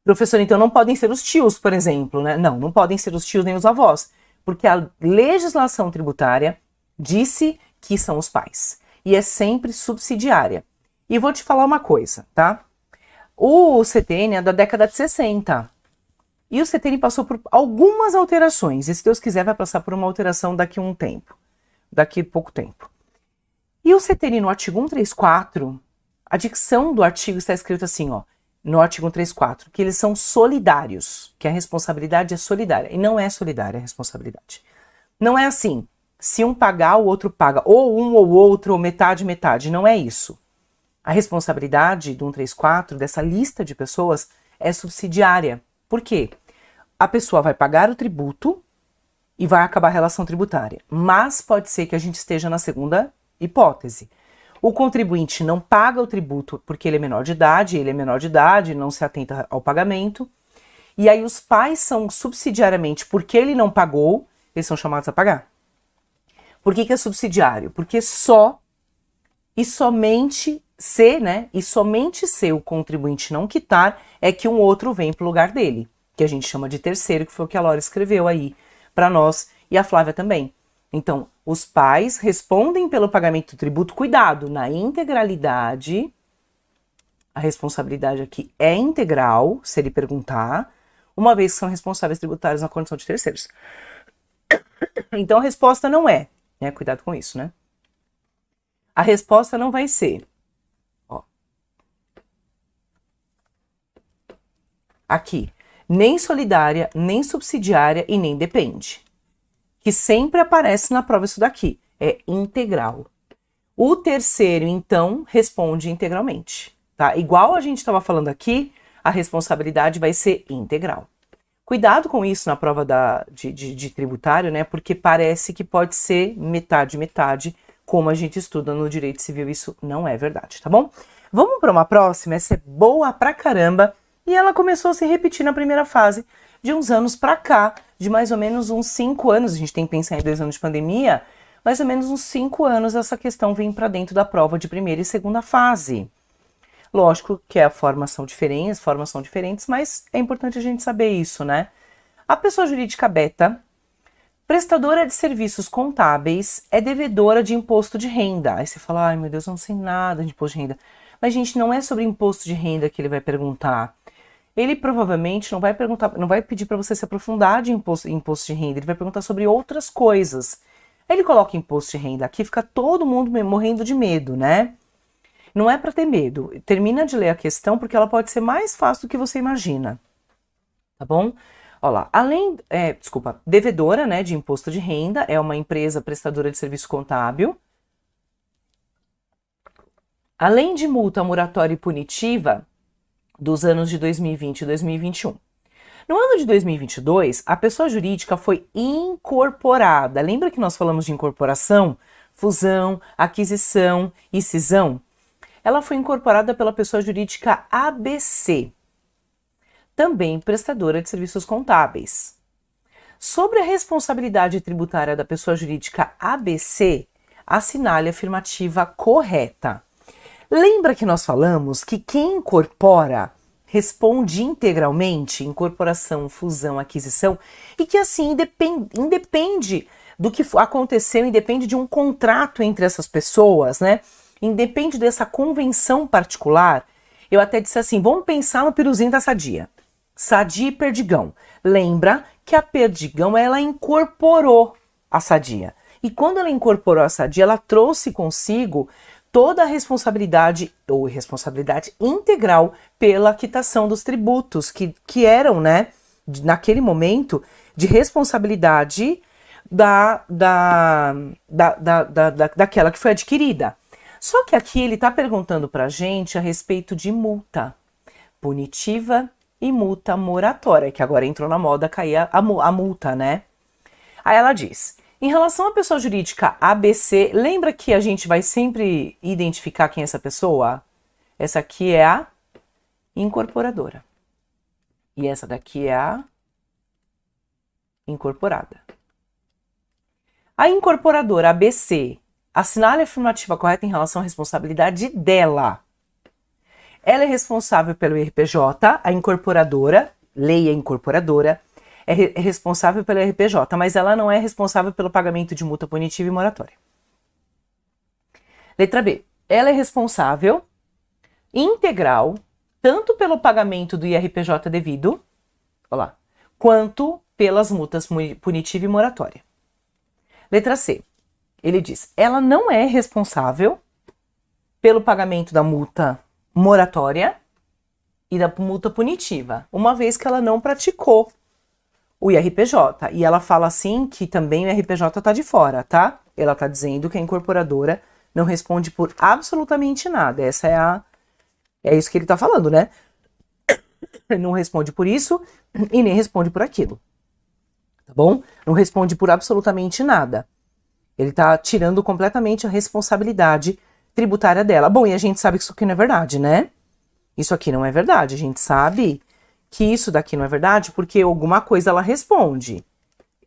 Professor, então não podem ser os tios, por exemplo, né? Não, não podem ser os tios nem os avós, porque a legislação tributária disse que são os pais, e é sempre subsidiária. E vou te falar uma coisa, tá? O CTN é da década de 60, e o CTN passou por algumas alterações, e se Deus quiser vai passar por uma alteração daqui a pouco tempo. E o CTN no artigo 134, a dicção do artigo está escrito assim, ó, no artigo 134, que eles são solidários, que a responsabilidade é solidária, e não é solidária a responsabilidade. Não é assim, se um pagar, o outro paga. Ou um ou outro, ou metade, metade. Não é isso. A responsabilidade do 134, dessa lista de pessoas, é subsidiária. Por quê? A pessoa vai pagar o tributo e vai acabar a relação tributária. Mas pode ser que a gente esteja na segunda hipótese. O contribuinte não paga o tributo porque ele é menor de idade, não se atenta ao pagamento. E aí os pais são subsidiariamente, porque ele não pagou, eles são chamados a pagar. Por que é subsidiário? Porque só e somente se, né? E somente se o contribuinte não quitar é que um outro vem para o lugar dele, que a gente chama de terceiro, que foi o que a Laura escreveu aí para nós e a Flávia também. Então, os pais respondem pelo pagamento do tributo, cuidado, na integralidade, a responsabilidade aqui é integral, se ele perguntar, uma vez que são responsáveis tributários na condição de terceiros. Então, a resposta não é, né? Cuidado com isso, né? A resposta não vai ser, ó, aqui, nem solidária, nem subsidiária e nem depende. Que sempre aparece na prova isso daqui, é integral. O terceiro, então, responde integralmente, tá? Igual a gente estava falando aqui, a responsabilidade vai ser integral. Cuidado com isso na prova de tributário, né? Porque parece que pode ser metade, metade, como a gente estuda no direito civil, isso não é verdade, tá bom? Vamos para uma próxima, essa é boa pra caramba, e ela começou a se repetir na primeira fase, de uns anos pra cá, de mais ou menos uns 5 anos, a gente tem que pensar em 2 anos de pandemia, mais ou menos uns 5 anos essa questão vem para dentro da prova de primeira e segunda fase. Lógico que as formas são diferentes, mas é importante a gente saber isso, né? A pessoa jurídica beta, prestadora de serviços contábeis, é devedora de imposto de renda. Aí você fala, ai meu Deus, eu não sei nada de imposto de renda. Mas, gente, não é sobre imposto de renda que ele vai perguntar. Ele provavelmente não vai perguntar, não vai pedir para você se aprofundar de imposto de renda, ele vai perguntar sobre outras coisas. Ele coloca imposto de renda aqui, fica todo mundo morrendo de medo, né? Não é para ter medo. Termina de ler a questão porque ela pode ser mais fácil do que você imagina. Tá bom? Olha lá, devedora, né, de imposto de renda, é uma empresa prestadora de serviço contábil. Além de multa moratória e punitiva dos anos de 2020 e 2021. No ano de 2022, a pessoa jurídica foi incorporada. Lembra que nós falamos de incorporação, fusão, aquisição e cisão? Ela foi incorporada pela pessoa jurídica ABC, também prestadora de serviços contábeis. Sobre a responsabilidade tributária da pessoa jurídica ABC, assinale a afirmativa correta. Lembra que nós falamos que quem incorpora responde integralmente, incorporação, fusão, aquisição, e que assim independe do que aconteceu, independe de um contrato entre essas pessoas, né? Independe dessa convenção particular. Eu até disse assim, vamos pensar no piruzinho da Sadia. Sadia e Perdigão. Lembra que a Perdigão, ela incorporou a Sadia. E quando ela incorporou a Sadia, ela trouxe consigo toda a responsabilidade, ou responsabilidade integral, pela quitação dos tributos, que eram, né, naquele momento, de responsabilidade daquela que foi adquirida. Só que aqui ele está perguntando para a gente a respeito de multa punitiva e multa moratória, que agora entrou na moda cair a multa, né? Aí ela diz, em relação à pessoa jurídica ABC, lembra que a gente vai sempre identificar quem é essa pessoa? Essa aqui é a incorporadora. E essa daqui é a incorporada. A incorporadora ABC, assinale a afirmativa correta em relação à responsabilidade dela. Ela é responsável pelo IRPJ, a incorporadora, leia incorporadora, é responsável pelo IRPJ, mas ela não é responsável pelo pagamento de multa punitiva e moratória. Letra B. Ela é responsável integral, tanto pelo pagamento do IRPJ devido, olha lá, quanto pelas multas punitiva e moratória. Letra C. Ele diz, ela não é responsável pelo pagamento da multa moratória e da multa punitiva, uma vez que ela não praticou O IRPJ. E ela fala assim que também o IRPJ tá de fora, tá? Ela tá dizendo que a incorporadora não responde por absolutamente nada. É isso que ele tá falando, né? Ele não responde por isso e nem responde por aquilo. Tá bom? Não responde por absolutamente nada. Ele tá tirando completamente a responsabilidade tributária dela. Bom, e a gente sabe que isso aqui não é verdade, né? Isso aqui não é verdade. A gente sabe que isso daqui não é verdade porque alguma coisa ela responde.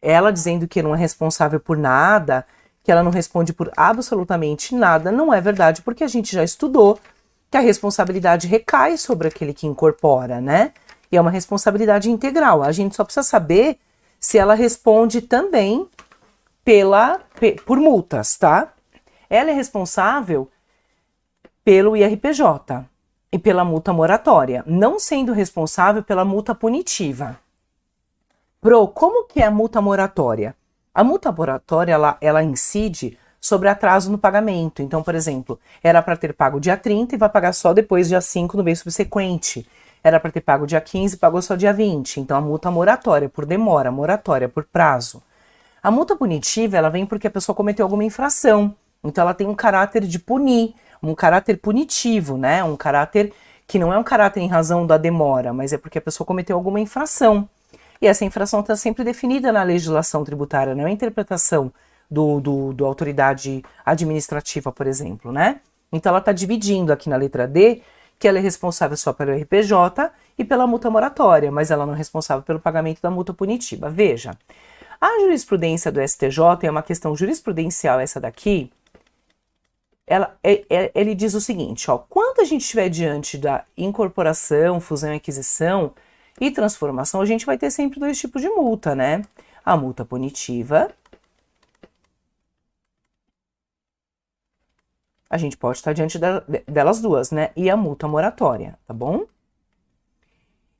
Ela dizendo que não é responsável por nada, que ela não responde por absolutamente nada, não é verdade, porque a gente já estudou que a responsabilidade recai sobre aquele que incorpora, né? E é uma responsabilidade integral. A gente só precisa saber se ela responde também por multas, tá? Ela é responsável pelo IRPJ e pela multa moratória, não sendo responsável pela multa punitiva. Como que é a multa moratória? A multa moratória, ela incide sobre atraso no pagamento. Então, por exemplo, era para ter pago dia 30 e vai pagar só depois dia 5 no mês subsequente. Era para ter pago dia 15 e pagou só dia 20. Então, a multa moratória por demora, moratória por prazo. A multa punitiva, ela vem porque a pessoa cometeu alguma infração. Então, ela tem um caráter de punir, um caráter punitivo, né? Um caráter que não é um caráter em razão da demora, mas é porque a pessoa cometeu alguma infração. E essa infração está sempre definida na legislação tributária, não é a interpretação do autoridade administrativa, por exemplo, né? Então, ela está dividindo aqui na letra D que ela é responsável só pelo RPJ e pela multa moratória, mas ela não é responsável pelo pagamento da multa punitiva. Veja, a jurisprudência do STJ é uma questão jurisprudencial, essa daqui. Ele diz o seguinte, ó, quando a gente estiver diante da incorporação, fusão e aquisição e transformação, a gente vai ter sempre dois tipos de multa, né? A multa punitiva. A gente pode estar diante delas duas, né? E a multa moratória, tá bom?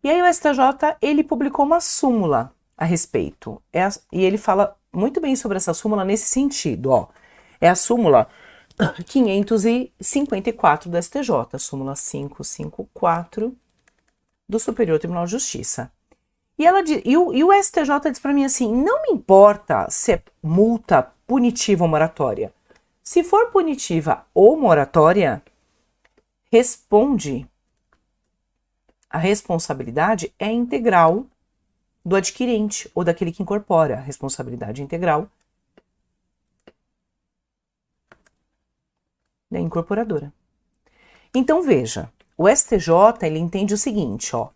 E aí o STJ, ele publicou uma súmula a respeito. E ele fala muito bem sobre essa súmula nesse sentido, ó. É a súmula 554 do STJ, súmula 554 do Superior Tribunal de Justiça. E o STJ diz para mim assim, não me importa se é multa punitiva ou moratória. Se for punitiva ou moratória, a responsabilidade é integral do adquirente ou daquele que incorpora. A responsabilidade integral da incorporadora. Então veja, o STJ ele entende o seguinte, ó,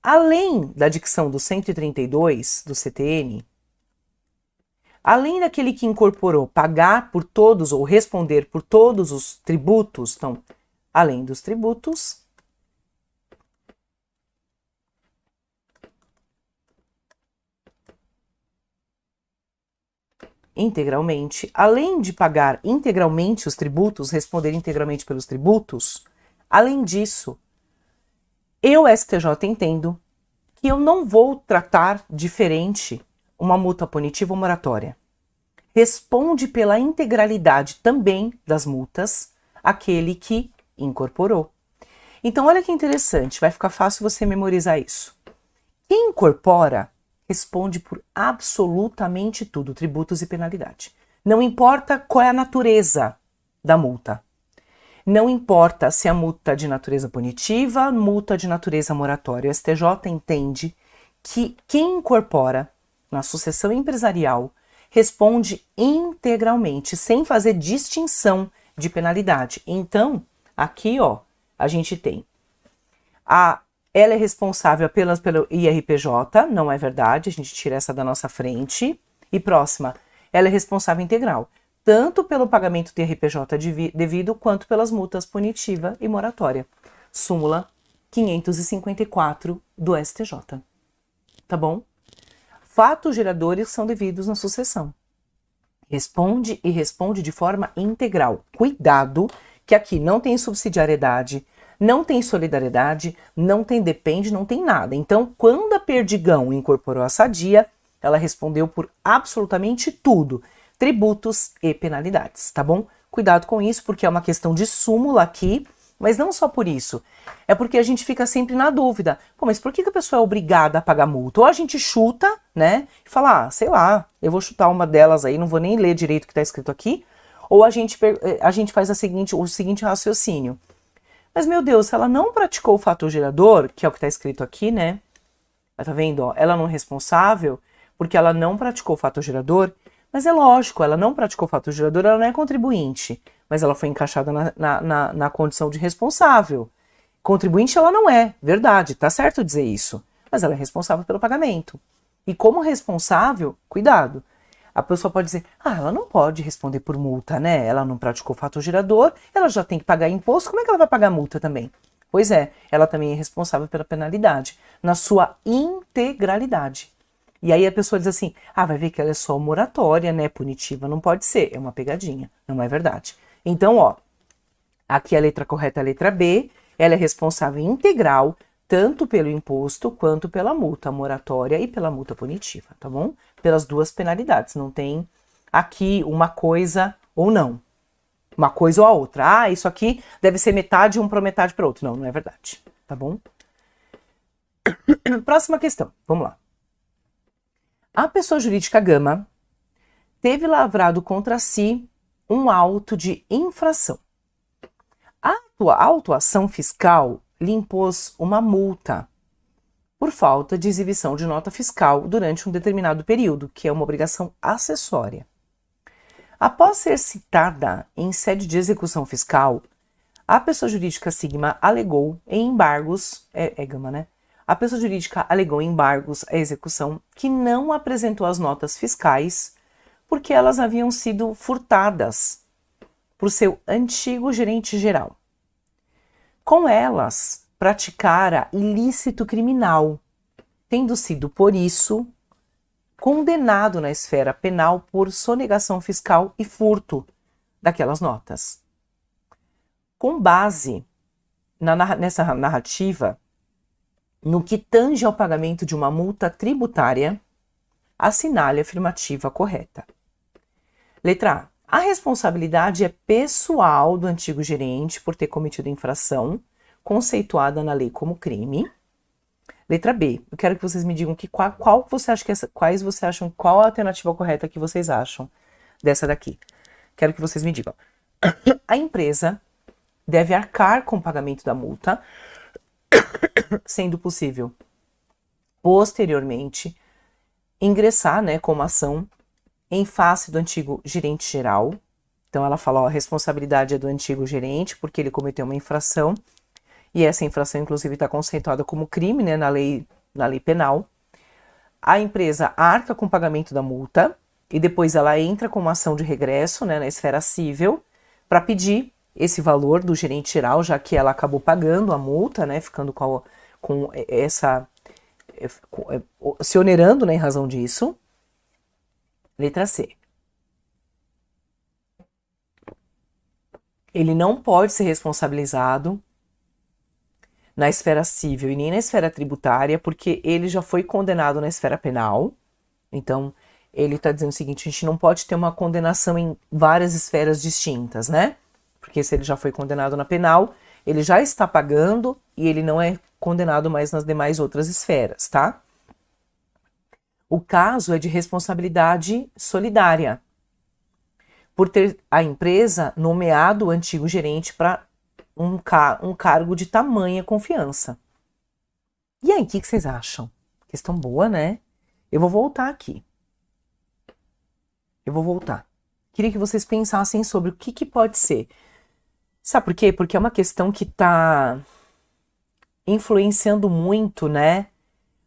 além da dicção do 132 do CTN, além daquele que incorporou pagar por todos ou responder por todos os tributos, então, além dos tributos, integralmente, além de pagar integralmente os tributos, responder integralmente pelos tributos, além disso, eu, STJ, entendo que eu não vou tratar diferente uma multa punitiva ou moratória. Responde pela integralidade também das multas aquele que incorporou. Então, olha que interessante, vai ficar fácil você memorizar isso. Quem incorpora responde por absolutamente tudo, tributos e penalidade. Não importa qual é a natureza da multa. Não importa se a multa é de natureza punitiva, multa de natureza moratória. O STJ entende que quem incorpora na sucessão empresarial responde integralmente, sem fazer distinção de penalidade. Então, aqui, ó, a gente tem ela é responsável apenas pelo IRPJ, não é verdade, a gente tira essa da nossa frente. E próxima, ela é responsável integral, tanto pelo pagamento do IRPJ devido, quanto pelas multas punitiva e moratória. Súmula 554 do STJ. Tá bom? Fatos geradores são devidos na sucessão. Responde e responde de forma integral. Cuidado, que aqui não tem subsidiariedade, não tem solidariedade, não tem depende, não tem nada. Então, quando a Perdigão incorporou a Sadia, ela respondeu por absolutamente tudo, tributos e penalidades, tá bom? Cuidado com isso, porque é uma questão de súmula aqui, Mas não só por isso. É porque a gente fica sempre na dúvida. Pô, mas por que a pessoa é obrigada a pagar multa? Ou a gente chuta, né? E fala, sei lá, eu vou chutar uma delas aí, não vou nem ler direito o que está escrito aqui. Ou a gente faz o seguinte raciocínio. Mas, meu Deus, se ela não praticou o fator gerador, que é o que está escrito aqui, né? Tá vendo? Ó, ela não é responsável porque ela não praticou o fator gerador. Mas é lógico, ela não praticou o fator gerador, ela não é contribuinte. Mas ela foi encaixada na condição de responsável. Contribuinte ela não é, verdade, tá certo dizer isso. Mas ela é responsável pelo pagamento. E como responsável, cuidado. A pessoa pode dizer, ela não pode responder por multa, né? Ela não praticou fator gerador, ela já tem que pagar imposto, como é que ela vai pagar multa também? Pois é, ela também é responsável pela penalidade, na sua integralidade. E aí a pessoa diz assim, vai ver que ela é só moratória, né? Punitiva, não pode ser, é uma pegadinha, não é verdade. Então, ó, aqui a letra correta é a letra B, ela é responsável integral, tanto pelo imposto quanto pela multa moratória e pela multa punitiva, tá bom? Pelas duas penalidades, não tem aqui uma coisa ou não. Uma coisa ou a outra. Isso aqui deve ser metade um para metade para outro. Não, não é verdade, tá bom? Próxima questão, vamos lá. A pessoa jurídica Gama teve lavrado contra si um auto de infração. A autuação fiscal lhe impôs uma multa por falta de exibição de nota fiscal durante um determinado período, que é uma obrigação acessória. Após ser citada em sede de execução fiscal, a pessoa jurídica Sigma alegou em embargos, Gama, né? A pessoa jurídica alegou em embargos à execução que não apresentou as notas fiscais porque elas haviam sido furtadas por seu antigo gerente geral. Com elas, praticara ilícito criminal, tendo sido, por isso, condenado na esfera penal por sonegação fiscal e furto daquelas notas. Com base nessa narrativa, no que tange ao pagamento de uma multa tributária, assinale a afirmativa correta. Letra A. A responsabilidade é pessoal do antigo gerente por ter cometido infração, conceituada na lei como crime. Letra B. Eu quero que vocês me digam qual você acha qual a alternativa correta que vocês acham dessa daqui. Quero que vocês me digam. A empresa deve arcar com o pagamento da multa, sendo possível, posteriormente, ingressar, né, com uma ação em face do antigo gerente geral. Então ela fala, a responsabilidade é do antigo gerente, porque ele cometeu uma infração, e essa infração, inclusive, está conceituada como crime, né, na lei penal. A empresa arca com o pagamento da multa, e depois ela entra com uma ação de regresso, né, na esfera civil, para pedir esse valor do gerente geral, já que ela acabou pagando a multa, né, ficando se onerando, né, em razão disso. Letra C. Ele não pode ser responsabilizado na esfera civil e nem na esfera tributária, porque ele já foi condenado na esfera penal. Então, ele está dizendo o seguinte, a gente não pode ter uma condenação em várias esferas distintas, né? Porque se ele já foi condenado na penal, ele já está pagando e ele não é condenado mais nas demais outras esferas, tá? O caso é de responsabilidade solidária, por ter a empresa nomeado o antigo gerente para um cargo de tamanha confiança. E aí, o que vocês acham? Questão boa, né? Eu vou voltar aqui. Queria que vocês pensassem sobre o que pode ser. Sabe por quê? Porque é uma questão que está influenciando muito, né,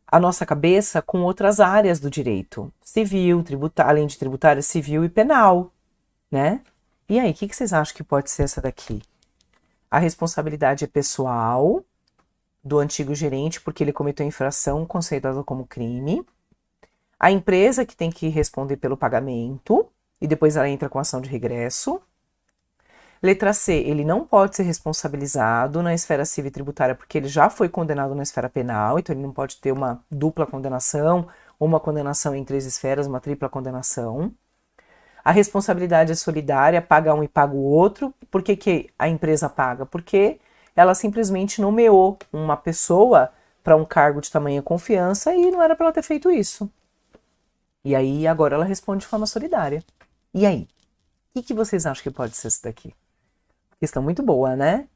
a nossa cabeça com outras áreas do direito. Civil, além de tributária, civil e penal, né? E aí, o que vocês acham que pode ser essa daqui? A responsabilidade é pessoal do antigo gerente porque ele cometeu infração conceitada como crime. A empresa que tem que responder pelo pagamento e depois ela entra com ação de regresso. Letra C, ele não pode ser responsabilizado na esfera civil e tributária porque ele já foi condenado na esfera penal, então ele não pode ter uma dupla condenação ou uma condenação em 3 esferas, uma tripla condenação. A responsabilidade é solidária, paga um e paga o outro. Por que a empresa paga? Porque ela simplesmente nomeou uma pessoa para um cargo de tamanha confiança e não era para ela ter feito isso. E aí, agora ela responde de forma solidária. E aí? O que vocês acham que pode ser isso daqui? Questão muito boa, né?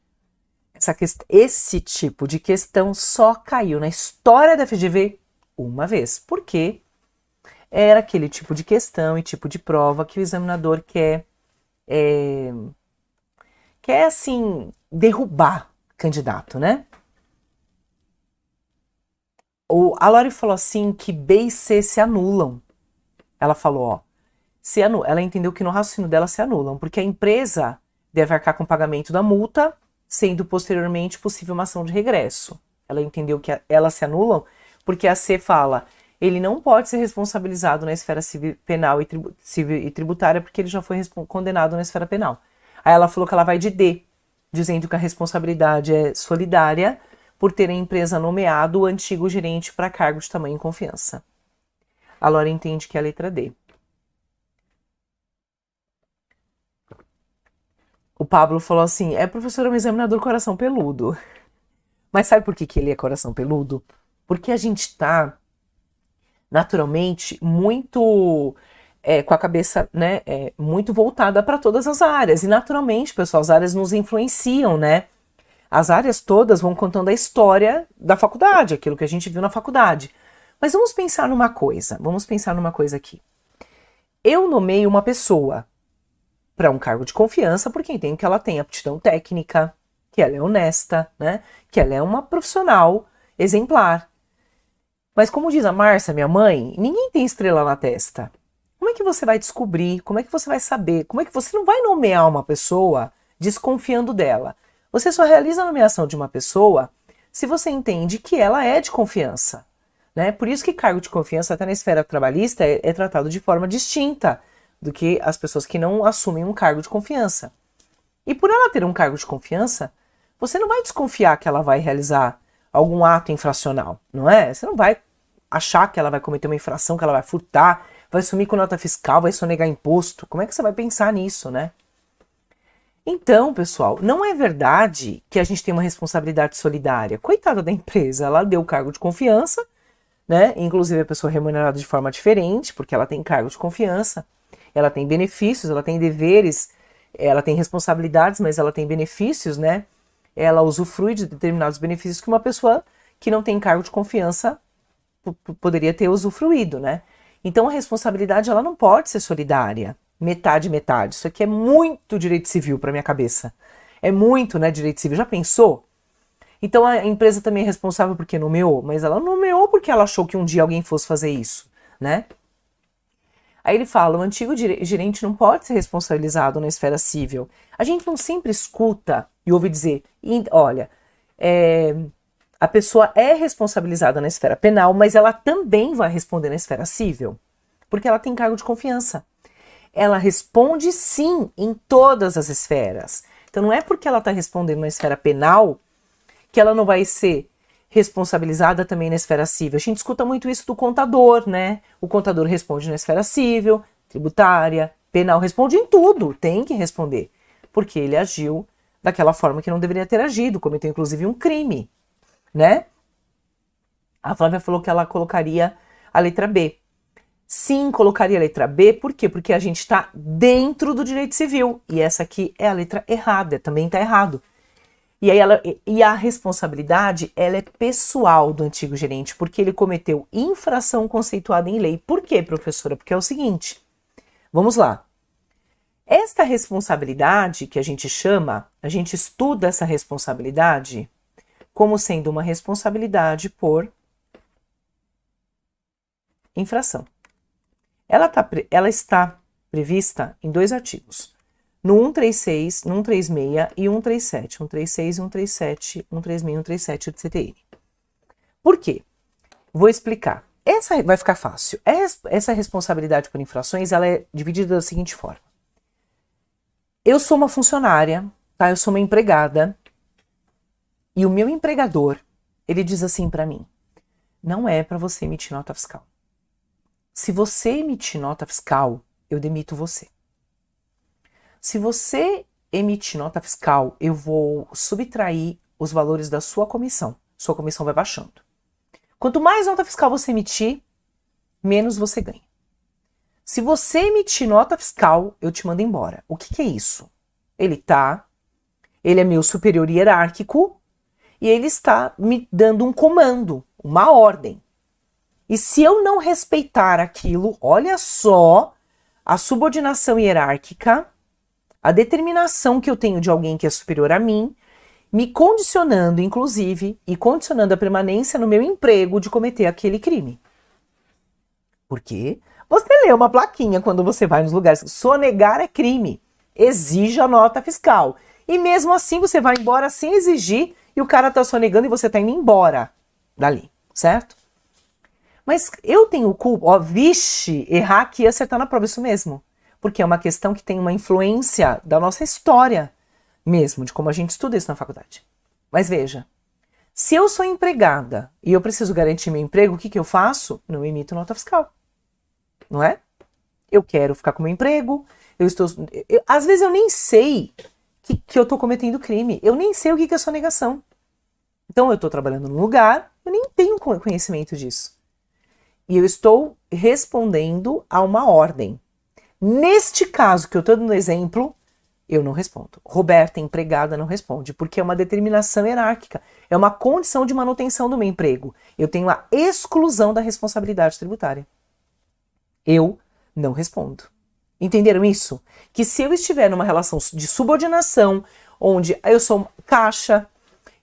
Esse tipo de questão só caiu na história da FGV uma vez. Por quê? Era aquele tipo de questão e tipo de prova que o examinador quer assim, derrubar candidato, né? A Lori falou assim que B e C se anulam. Ela falou, ó, ela entendeu que no raciocínio dela se anulam, porque a empresa deve arcar com o pagamento da multa, sendo posteriormente possível uma ação de regresso. Ela entendeu que elas se anulam porque a C fala, ele não pode ser responsabilizado na esfera civil, penal civil e tributária porque ele já foi condenado na esfera penal. Aí ela falou que ela vai de D, dizendo que a responsabilidade é solidária por ter a empresa nomeado o antigo gerente para cargo de tamanho e confiança. A Laura entende que é a letra D. O Pablo falou assim, professor, é um examinador coração peludo. Mas sabe por que ele é coração peludo? Porque a gente tá, naturalmente, muito com a cabeça, né, muito voltada para todas as áreas. E naturalmente, pessoal, as áreas nos influenciam, né? As áreas todas vão contando a história da faculdade, aquilo que a gente viu na faculdade. Mas vamos pensar numa coisa aqui. Eu nomeio uma pessoa para um cargo de confiança porque entendo que ela tem aptidão técnica, que ela é honesta, né? Que ela é uma profissional exemplar. Mas como diz a Márcia, minha mãe, ninguém tem estrela na testa. Como é que você vai descobrir? Como é que você vai saber? Como é que você não vai nomear uma pessoa desconfiando dela? Você só realiza a nomeação de uma pessoa se você entende que ela é de confiança. Né? Por isso que cargo de confiança, até na esfera trabalhista, é tratado de forma distinta do que as pessoas que não assumem um cargo de confiança. E por ela ter um cargo de confiança, você não vai desconfiar que ela vai realizar algum ato infracional, não é? Você não vai achar que ela vai cometer uma infração, que ela vai furtar, vai sumir com nota fiscal, vai sonegar imposto. Como é que você vai pensar nisso, né? Então, pessoal, não é verdade que a gente tem uma responsabilidade solidária. Coitada da empresa, ela deu cargo de confiança, né? Inclusive a pessoa é remunerada de forma diferente, porque ela tem cargo de confiança, ela tem benefícios, ela tem deveres, ela tem responsabilidades, mas ela tem benefícios, né? Ela usufrui de determinados benefícios que uma pessoa que não tem cargo de confiança poderia ter usufruído, né? Então a responsabilidade ela não pode ser solidária, metade, metade. Isso aqui é muito direito civil para minha cabeça. É muito, né, direito civil. Já pensou? Então a empresa também é responsável porque nomeou, mas ela nomeou porque ela achou que um dia alguém fosse fazer isso, né? Aí ele fala, o antigo gerente não pode ser responsabilizado na esfera civil. A gente não sempre escuta e ouve dizer, olha, a pessoa é responsabilizada na esfera penal, mas ela também vai responder na esfera civil, porque ela tem cargo de confiança. Ela responde sim em todas as esferas. Então não é porque ela está respondendo na esfera penal que ela não vai ser responsabilizada também na esfera civil. A gente escuta muito isso do contador, né? O contador responde na esfera civil, tributária, penal, responde em tudo, tem que responder, porque ele agiu daquela forma que não deveria ter agido, cometeu inclusive um crime, né? A Flávia falou que ela colocaria a letra B. Sim, colocaria a letra B, por quê? Porque a gente está dentro do direito civil, e essa aqui é a letra errada, também está errado. E a responsabilidade, ela é pessoal do antigo gerente, porque ele cometeu infração conceituada em lei. Por quê, professora? Porque é o seguinte, vamos lá. Esta responsabilidade que a gente estuda essa responsabilidade como sendo uma responsabilidade por infração. Ela está prevista em 2 artigos. No 136, no 136 e 137. 136 e 137, 136 e 137 do CTN. Por quê? Vou explicar. Essa vai ficar fácil. Essa responsabilidade por infrações, ela é dividida da seguinte forma. Eu sou uma funcionária, tá? Eu sou uma empregada, e o meu empregador, ele diz assim para mim, não é para você emitir nota fiscal. Se você emitir nota fiscal, eu demito você. Se você emitir nota fiscal, eu vou subtrair os valores da sua comissão. Sua comissão vai baixando. Quanto mais nota fiscal você emitir, menos você ganha. Se você emitir nota fiscal, eu te mando embora. O que é isso? Ele é meu superior hierárquico e ele está me dando um comando, uma ordem. E se eu não respeitar aquilo, olha só a subordinação hierárquica, a determinação que eu tenho de alguém que é superior a mim, me condicionando, inclusive, e condicionando a permanência no meu emprego de cometer aquele crime. Por quê? Você lê uma plaquinha quando você vai nos lugares. Sonegar é crime. Exija a nota fiscal. E mesmo assim você vai embora sem exigir e o cara está sonegando e você está indo embora dali, certo? Mas eu tenho culpa, ó, vixe, errar aqui e acertar na prova, isso mesmo. Porque é uma questão que tem uma influência da nossa história mesmo, de como a gente estuda isso na faculdade. Mas veja, se eu sou empregada e eu preciso garantir meu emprego, o que eu faço? Não emito nota fiscal. Não é? Eu quero ficar com meu emprego, às vezes eu nem sei que eu estou cometendo crime, eu nem sei o que é sonegação. Então eu estou trabalhando num lugar, eu nem tenho conhecimento disso. E eu estou respondendo a uma ordem. Neste caso que eu estou dando exemplo, eu não respondo. Roberta, empregada, não responde, porque é uma determinação hierárquica, é uma condição de manutenção do meu emprego. Eu tenho a exclusão da responsabilidade tributária. Eu não respondo. Entenderam isso? Que se eu estiver numa relação de subordinação, onde eu sou caixa,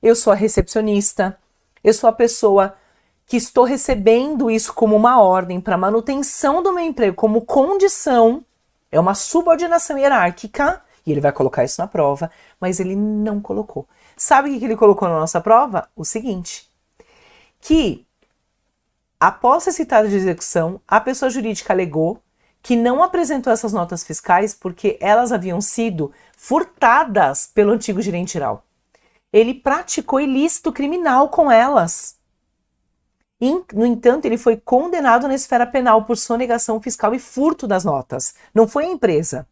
eu sou a recepcionista, eu sou a pessoa que estou recebendo isso como uma ordem para manutenção do meu emprego, como condição, é uma subordinação hierárquica, e ele vai colocar isso na prova, mas ele não colocou. Sabe o que ele colocou na nossa prova? O seguinte, que após ser citada de execução, a pessoa jurídica alegou que não apresentou essas notas fiscais porque elas haviam sido furtadas pelo antigo gerente geral. Ele praticou ilícito criminal com elas. No entanto, ele foi condenado na esfera penal por sonegação fiscal e furto das notas. Não foi a empresa.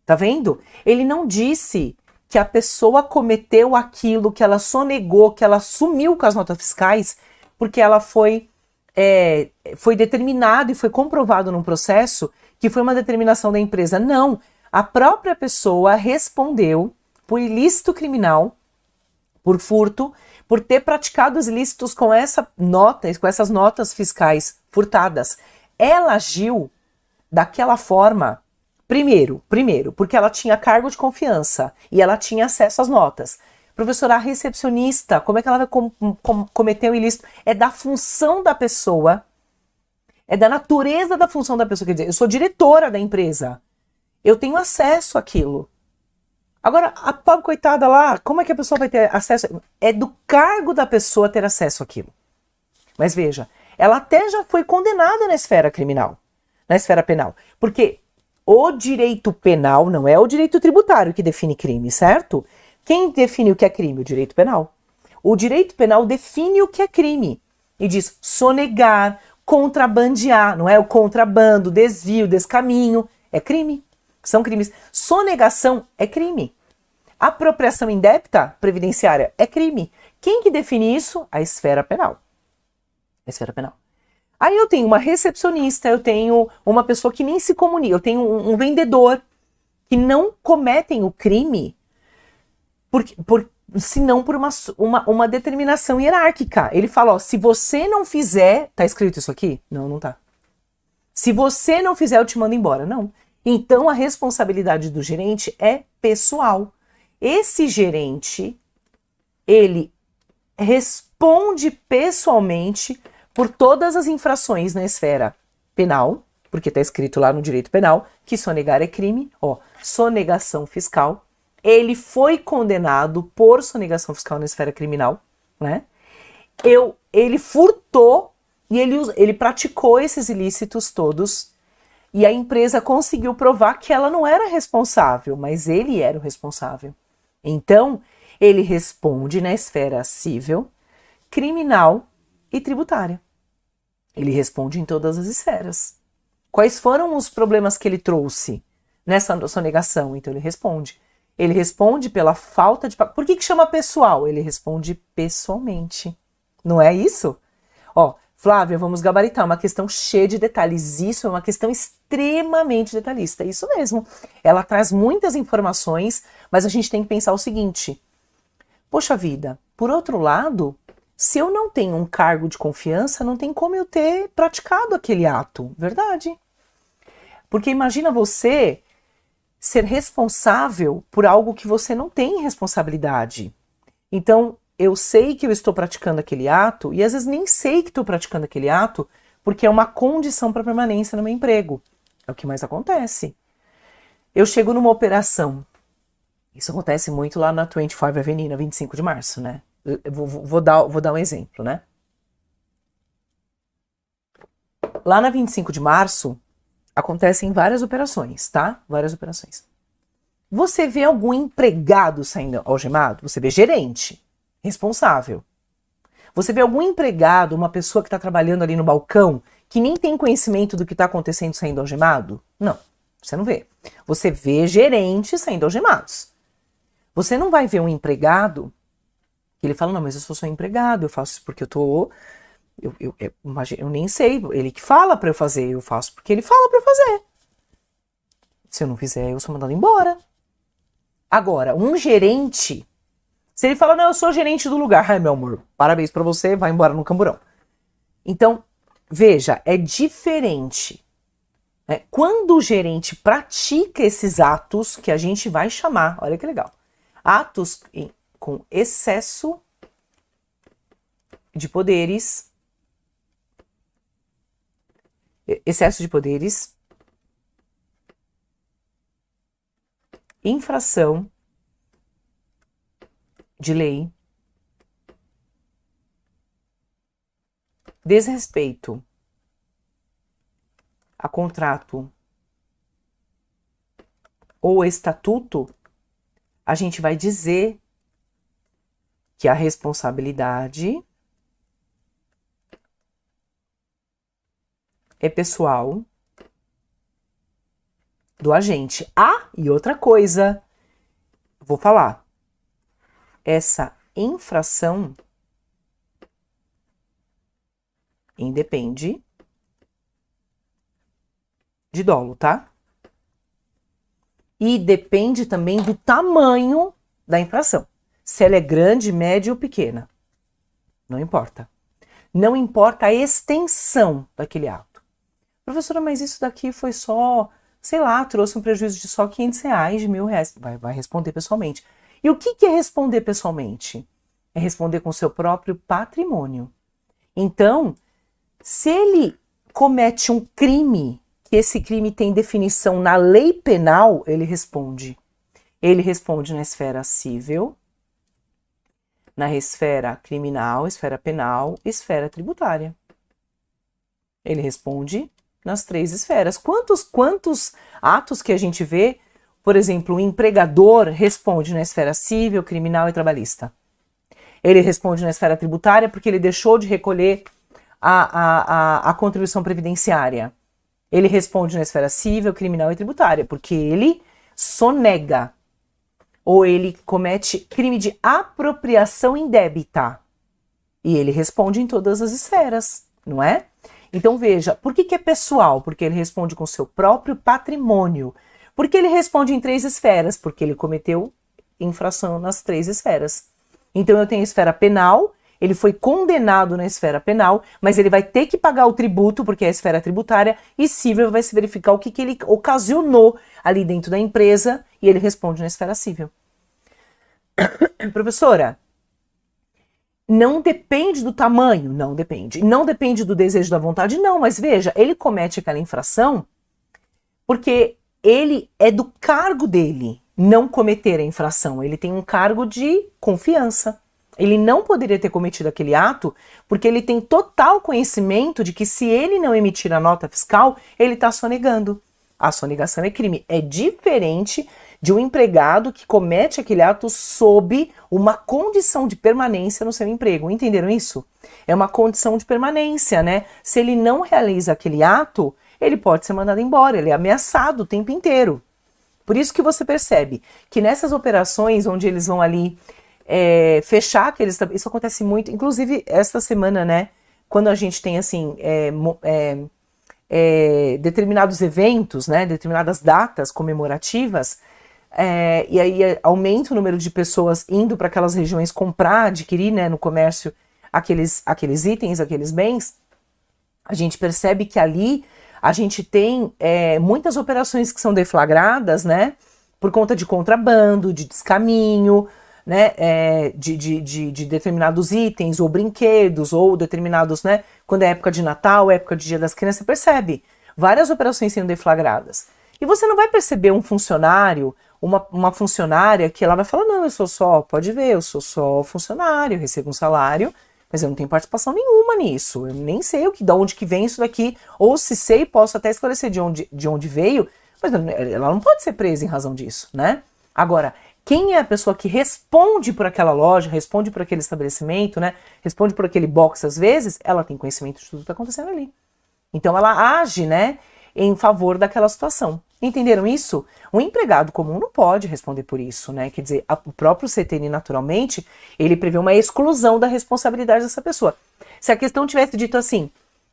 Tá vendo? Ele não disse que a pessoa cometeu aquilo, que ela sonegou, que ela sumiu com as notas fiscais, porque ela foi determinado e foi comprovado num processo que foi uma determinação da empresa. Não, a própria pessoa respondeu por ilícito criminal, por furto, por ter praticado os ilícitos com essas notas fiscais furtadas. Ela agiu daquela forma, primeiro, porque ela tinha cargo de confiança e ela tinha acesso às notas. Professora, a recepcionista, como é que ela vai cometer o ilícito? É da função da pessoa, é da natureza da função da pessoa. Quer dizer, eu sou diretora da empresa, eu tenho acesso àquilo. Agora, a pobre coitada lá, como é que a pessoa vai ter acesso? É do cargo da pessoa ter acesso àquilo. Mas veja, ela até já foi condenada na esfera criminal, na esfera penal. Porque o direito penal não é o direito tributário que define crime, certo? Quem define o que é crime? O direito penal. O direito penal define o que é crime. E diz sonegar, contrabandear, não é? O contrabando, desvio, descaminho, é crime. São crimes. Sonegação é crime. Apropriação indébita previdenciária é crime. Quem que define isso? A esfera penal. A esfera penal. Aí eu tenho uma recepcionista, eu tenho uma pessoa que nem se comunica, eu tenho um vendedor que não cometem o crime senão por uma determinação hierárquica. Ele fala, ó, se você não fizer... Tá escrito isso aqui? Não, não tá. Se você não fizer, eu te mando embora. Não. Então, a responsabilidade do gerente é pessoal. Esse gerente, ele responde pessoalmente por todas as infrações na esfera penal, porque tá escrito lá no direito penal que sonegar é crime, ó, sonegação fiscal. Ele foi condenado por sonegação fiscal na esfera criminal, né? Ele furtou e ele praticou esses ilícitos todos e a empresa conseguiu provar que ela não era responsável, mas ele era o responsável. Então, ele responde na esfera civil, criminal e tributária. Ele responde em todas as esferas. Quais foram os problemas que ele trouxe nessa sonegação? Então, ele responde. Ele responde pela falta de... Por que chama pessoal? Ele responde pessoalmente. Não é isso? Ó, Flávia, vamos gabaritar. Uma questão cheia de detalhes. Isso é uma questão extremamente detalhista. É isso mesmo. Ela traz muitas informações, mas a gente tem que pensar o seguinte. Poxa vida, por outro lado, se eu não tenho um cargo de confiança, não tem como eu ter praticado aquele ato. Verdade. Porque imagina você ser responsável por algo que você não tem responsabilidade. Então, eu sei que eu estou praticando aquele ato e às vezes nem sei que estou praticando aquele ato porque é uma condição para permanência no meu emprego. É o que mais acontece. Eu chego numa operação. Isso acontece muito lá na 25 Avenida, 25 de março, né? Eu vou dar um exemplo, né? Lá na 25 de março, acontecem várias operações, tá? Várias operações. Você vê algum empregado saindo algemado? Você vê gerente, responsável. Você vê algum empregado, uma pessoa que está trabalhando ali no balcão, que nem tem conhecimento do que está acontecendo saindo algemado? Não, você não vê. Você vê gerentes saindo algemados. Você não vai ver um empregado que ele fala, não, mas eu sou só empregado, eu faço isso porque eu tô... Eu nem sei, ele que fala para eu fazer, eu faço porque ele fala para eu fazer. Se eu não fizer, eu sou mandado embora. Agora, um gerente, se ele fala, não, eu sou gerente do lugar, ai meu amor, parabéns para você, vai embora no camburão. Então, veja, é diferente. Né? Quando o gerente pratica esses atos, que a gente vai chamar, olha que legal, atos com excesso de poderes, infração de lei, desrespeito a contrato ou estatuto, a gente vai dizer que a responsabilidade é pessoal do agente. Ah, e outra coisa, vou falar. Essa infração independe de dolo, tá? E depende também do tamanho da infração. Se ela é grande, média ou pequena. Não importa. Não importa a extensão daquele ato. Professora, mas isso daqui foi só, sei lá, trouxe um prejuízo de só R$500, de R$1.000. Vai responder pessoalmente. E o que é responder pessoalmente? É responder com o seu próprio patrimônio. Então, se ele comete um crime, que esse crime tem definição na lei penal, ele responde. Ele responde na esfera civil, na esfera criminal, esfera penal, esfera tributária. Ele responde nas 3 esferas. Quantos atos que a gente vê, por exemplo, o empregador responde na esfera civil, criminal e trabalhista. Ele responde na esfera tributária porque ele deixou de recolher a contribuição previdenciária. Ele responde na esfera civil, criminal e tributária porque ele sonega ou ele comete crime de apropriação indébita. E ele responde em todas as esferas, não é? Então veja, por que é pessoal? Porque ele responde com seu próprio patrimônio. Por que ele responde em 3 esferas? Porque ele cometeu infração nas 3 esferas. Então eu tenho a esfera penal, ele foi condenado na esfera penal, mas ele vai ter que pagar o tributo, porque é a esfera tributária, e civil vai se verificar o que ele ocasionou ali dentro da empresa, e ele responde na esfera civil. Professora, não depende do tamanho? Não depende. Não depende do desejo da vontade? Não, mas veja, ele comete aquela infração porque ele é do cargo dele não cometer a infração. Ele tem um cargo de confiança. Ele não poderia ter cometido aquele ato porque ele tem total conhecimento de que se ele não emitir a nota fiscal, ele está sonegando. A sonegação é crime. É diferente de um empregado que comete aquele ato sob uma condição de permanência no seu emprego. Entenderam isso? É uma condição de permanência, né? Se ele não realiza aquele ato, ele pode ser mandado embora, ele é ameaçado o tempo inteiro. Por isso que você percebe que nessas operações onde eles vão ali fechar aqueles... Isso acontece muito, inclusive esta semana, né? Quando a gente tem, assim, determinados eventos, né? Determinadas datas comemorativas, e aí aumenta o número de pessoas indo para aquelas regiões comprar, adquirir, né, no comércio aqueles itens, aqueles bens, a gente percebe que ali a gente tem muitas operações que são deflagradas, né, por conta de contrabando, de descaminho, né, de determinados itens ou brinquedos ou determinados, né, quando é época de Natal, época de Dia das Crianças, você percebe várias operações sendo deflagradas. E você não vai perceber um funcionário, uma funcionária que ela vai falar, não, pode ver, eu sou só funcionário, eu recebo um salário, mas eu não tenho participação nenhuma nisso, eu nem sei de onde que vem isso daqui, ou se sei, posso até esclarecer de onde veio, mas ela não pode ser presa em razão disso, né? Agora, quem é a pessoa que responde por aquela loja, responde por aquele estabelecimento, né? Responde por aquele box às vezes, ela tem conhecimento de tudo que está acontecendo ali. Então ela age, né, em favor daquela situação. Entenderam isso? Um empregado comum não pode responder por isso, né? Quer dizer, o próprio CTN, naturalmente, ele prevê uma exclusão da responsabilidade dessa pessoa. Se a questão tivesse dito assim,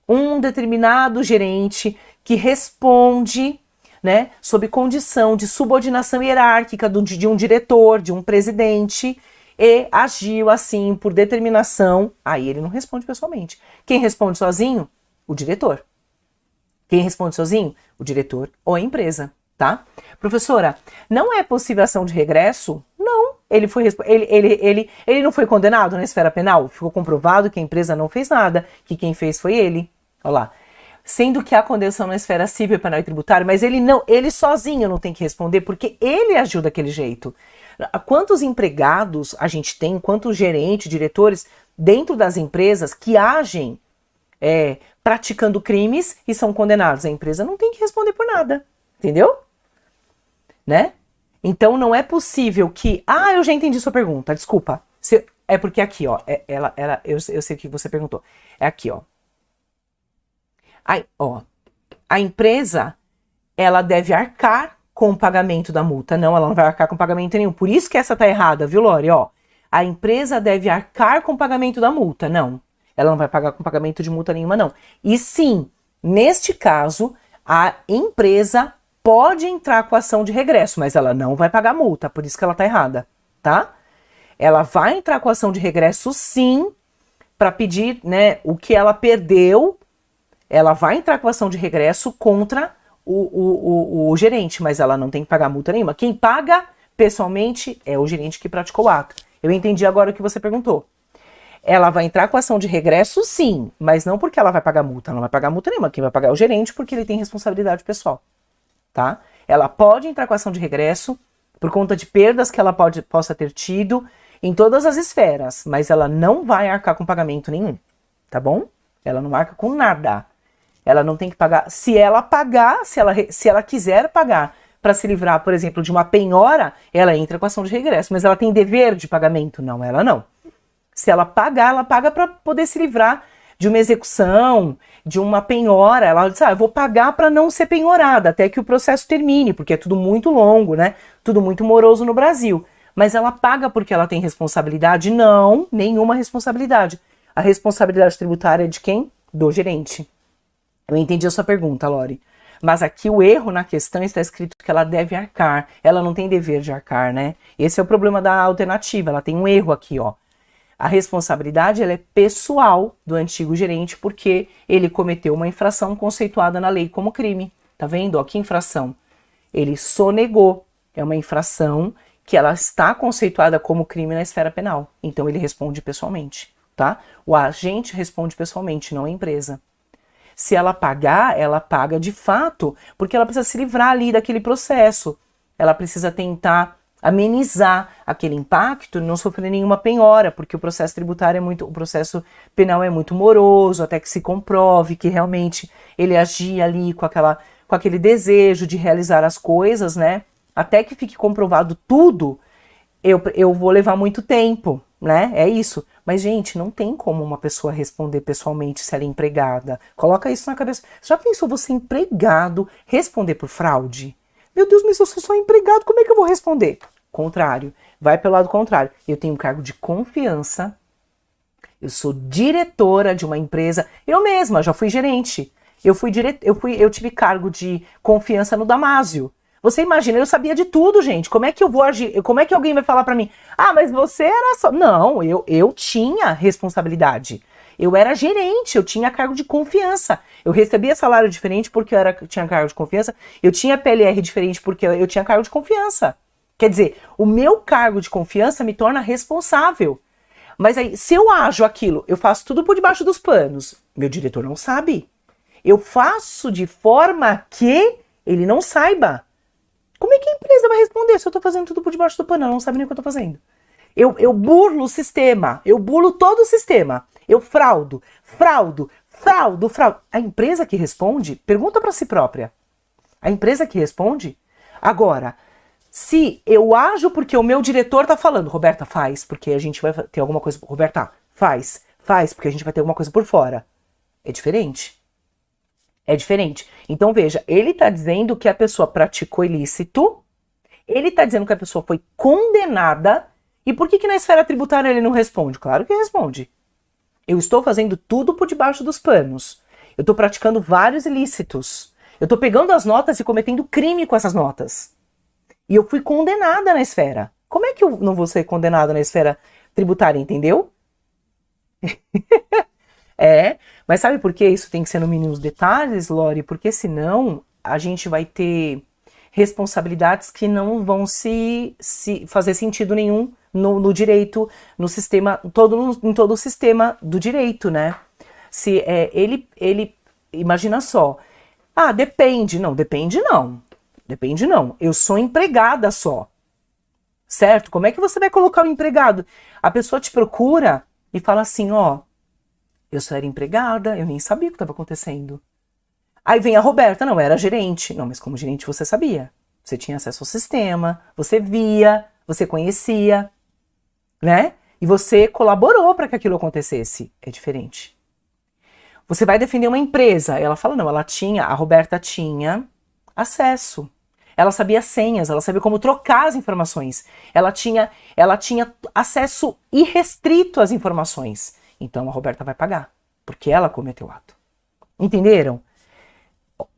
um determinado gerente que responde, né, sob condição de subordinação hierárquica de um diretor, de um presidente, e agiu assim por determinação, aí ele não responde pessoalmente. Quem responde sozinho? O diretor. Quem responde sozinho? O diretor ou a empresa, tá? Professora, não é possível ação de regresso? Não. Ele não foi condenado na esfera penal? Ficou comprovado que a empresa não fez nada, que quem fez foi ele. Olha lá. Sendo que há condenação na esfera civil, penal e tributária, mas ele sozinho não tem que responder porque ele agiu daquele jeito. Quantos empregados a gente tem, quantos gerentes, diretores dentro das empresas que agem praticando crimes e são condenados? A empresa não tem que responder por nada, entendeu? Né? Então não é possível que... Ah, eu já entendi sua pergunta, desculpa. É porque aqui, ó, eu sei o que você perguntou. É aqui, ó. A empresa, ela deve arcar com o pagamento da multa. Não, ela não vai arcar com pagamento nenhum. Por isso que essa tá errada, viu, Lore? Ó, a empresa deve arcar com o pagamento da multa. Não, ela não vai pagar com pagamento de multa nenhuma, não. E sim, neste caso, a empresa pode entrar com ação de regresso, mas ela não vai pagar multa. Por isso que ela tá errada, tá? Ela vai entrar com ação de regresso, sim, para pedir, né, o que ela perdeu. Ela vai entrar com ação de regresso contra o gerente, mas ela não tem que pagar multa nenhuma. Quem paga pessoalmente é o gerente que praticou o ato. Eu entendi agora o que você perguntou. Ela vai entrar com ação de regresso, sim, mas não porque ela vai pagar multa. Ela não vai pagar multa nenhuma. Quem vai pagar é o gerente porque ele tem responsabilidade pessoal, tá? Ela pode entrar com ação de regresso por conta de perdas que ela possa ter tido em todas as esferas, mas ela não vai arcar com pagamento nenhum, tá bom? Ela não arca com nada. Ela não tem que pagar. Se ela pagar, se ela quiser pagar para se livrar, por exemplo, de uma penhora, ela entra com ação de regresso. Mas ela tem dever de pagamento? Não, ela não. Se ela pagar, ela paga para poder se livrar de uma execução, de uma penhora. Ela diz, eu vou pagar para não ser penhorada, até que o processo termine, porque é tudo muito longo, né? Tudo muito moroso no Brasil. Mas ela paga porque ela tem responsabilidade? Não, nenhuma responsabilidade. A responsabilidade tributária é de quem? Do gerente. Eu entendi a sua pergunta, Lore. Mas aqui o erro na questão está escrito que ela deve arcar. Ela não tem dever de arcar, né? Esse é o problema da alternativa. Ela tem um erro aqui, ó. A responsabilidade ela é pessoal do antigo gerente porque ele cometeu uma infração conceituada na lei como crime. Tá vendo? Ó, que infração? Ele sonegou. É uma infração que ela está conceituada como crime na esfera penal. Então ele responde pessoalmente, tá? O agente responde pessoalmente, não a empresa. Se ela paga de fato, porque ela precisa se livrar ali daquele processo. Ela precisa tentar amenizar aquele impacto e não sofrer nenhuma penhora, porque o processo tributário o processo penal é muito moroso, até que se comprove que realmente ele agia ali com aquele desejo de realizar as coisas, né? Até que fique comprovado tudo, eu vou levar muito tempo, né? É isso. Mas, gente, não tem como uma pessoa responder pessoalmente se ela é empregada. Coloca isso na cabeça. Já pensou você empregado responder por fraude? Meu Deus, mas eu sou só empregado, como é que eu vou responder? Contrário, vai pelo lado contrário. Eu tenho um cargo de confiança, eu sou diretora de uma empresa, eu mesma já fui gerente. Eu tive cargo de confiança no Damásio. Você imagina, eu sabia de tudo, gente. Como é que eu vou agir? Como é que alguém vai falar pra mim? Ah, mas você era só... Não, eu tinha responsabilidade. Eu era gerente, eu tinha cargo de confiança. Eu recebia salário diferente porque tinha cargo de confiança. Eu tinha PLR diferente porque eu tinha cargo de confiança. Quer dizer, o meu cargo de confiança me torna responsável. Mas aí, se eu ajo aquilo, eu faço tudo por debaixo dos panos. Meu diretor não sabe. Eu faço de forma que ele não saiba. Como é que a empresa vai responder se eu tô fazendo tudo por debaixo do pano? Ela não sabe nem o que eu tô fazendo. Eu burlo o sistema. Eu burlo todo o sistema. Eu fraudo. A empresa que responde, pergunta para si própria. A empresa que responde. Agora, se eu ajo porque o meu diretor tá falando, Roberta, faz, porque a gente vai ter alguma coisa... Roberta, faz, porque a gente vai ter alguma coisa por fora. É diferente. É diferente. Então, veja, ele está dizendo que a pessoa praticou ilícito, ele está dizendo que a pessoa foi condenada, e por que na esfera tributária ele não responde? Claro que responde. Eu estou fazendo tudo por debaixo dos panos. Eu estou praticando vários ilícitos. Eu estou pegando as notas e cometendo crime com essas notas. E eu fui condenada na esfera. Como é que eu não vou ser condenada na esfera tributária, entendeu? Mas sabe por que isso tem que ser no mínimo os detalhes, Lori? Porque senão a gente vai ter responsabilidades que não vão se fazer sentido nenhum no direito, no sistema, em todo o sistema do direito, né? Se ele imagina só, depende não. Eu sou empregada só, certo? Como é que você vai colocar o empregado? A pessoa te procura e fala assim, eu só era empregada, eu nem sabia o que estava acontecendo. Aí vem a Roberta, não, era gerente. Não, mas como gerente você sabia. Você tinha acesso ao sistema, você via, você conhecia, né? E você colaborou para que aquilo acontecesse. É diferente. Você vai defender uma empresa. Ela fala, não, a Roberta tinha acesso. Ela sabia senhas, ela sabia como trocar as informações. Ela tinha acesso irrestrito às informações. Então a Roberta vai pagar, porque ela cometeu o ato. Entenderam?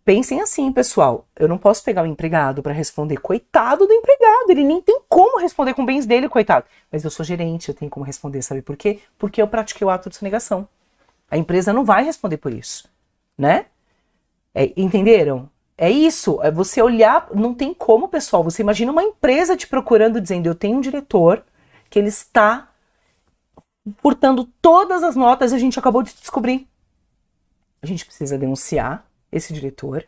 Pensem assim, pessoal. Eu não posso pegar o empregado para responder. Coitado do empregado, ele nem tem como responder com bens dele, coitado. Mas eu sou gerente, eu tenho como responder, sabe por quê? Porque eu pratiquei o ato de sonegação. A empresa não vai responder por isso, né? Entenderam? É isso, é você olhar, não tem como, pessoal. Você imagina uma empresa te procurando dizendo, eu tenho um diretor que ele está furtando todas as notas e a gente acabou de descobrir. A gente precisa denunciar esse diretor,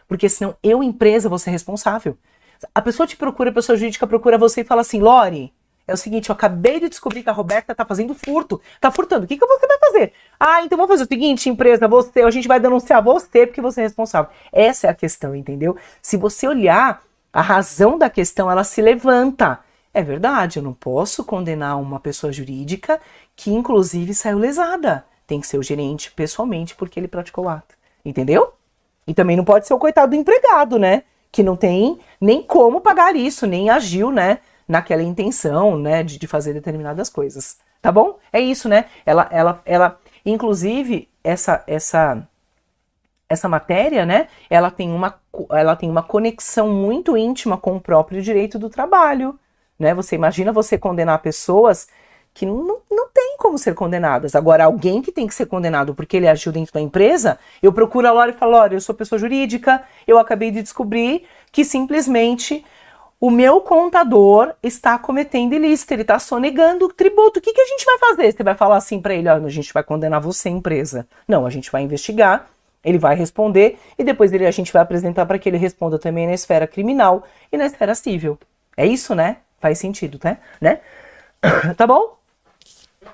porque senão eu, empresa, vou ser responsável. A pessoa te procura, a pessoa jurídica procura você e fala assim, Lori, é o seguinte, eu acabei de descobrir que a Roberta tá fazendo furto, tá furtando, o que você vai fazer? Então vamos fazer o seguinte, empresa, a gente vai denunciar você porque você é responsável. Essa é a questão, entendeu? Se você olhar, a razão da questão, ela se levanta. É verdade, eu não posso condenar uma pessoa jurídica que inclusive saiu lesada. Tem que ser o gerente pessoalmente porque ele praticou o ato. Entendeu? E também não pode ser o coitado do empregado, né? Que não tem nem como pagar isso, nem agiu, né? Naquela intenção, né? De fazer determinadas coisas. Tá bom? É isso, né? Ela inclusive, essa matéria, né? Ela tem uma conexão muito íntima com o próprio direito do trabalho. Né? Você imagina você condenar pessoas que não tem como ser condenadas. Agora, alguém que tem que ser condenado porque ele agiu dentro da empresa, eu procuro a Lori e falo, Lori, eu sou pessoa jurídica, eu acabei de descobrir que simplesmente o meu contador está cometendo ilícito, ele está sonegando o tributo. O que a gente vai fazer? Você vai falar assim para ele, a gente vai condenar você, empresa. Não, a gente vai investigar, ele vai responder e depois a gente vai apresentar para que ele responda também na esfera criminal e na esfera civil. É isso, né? Faz sentido, né? Tá bom?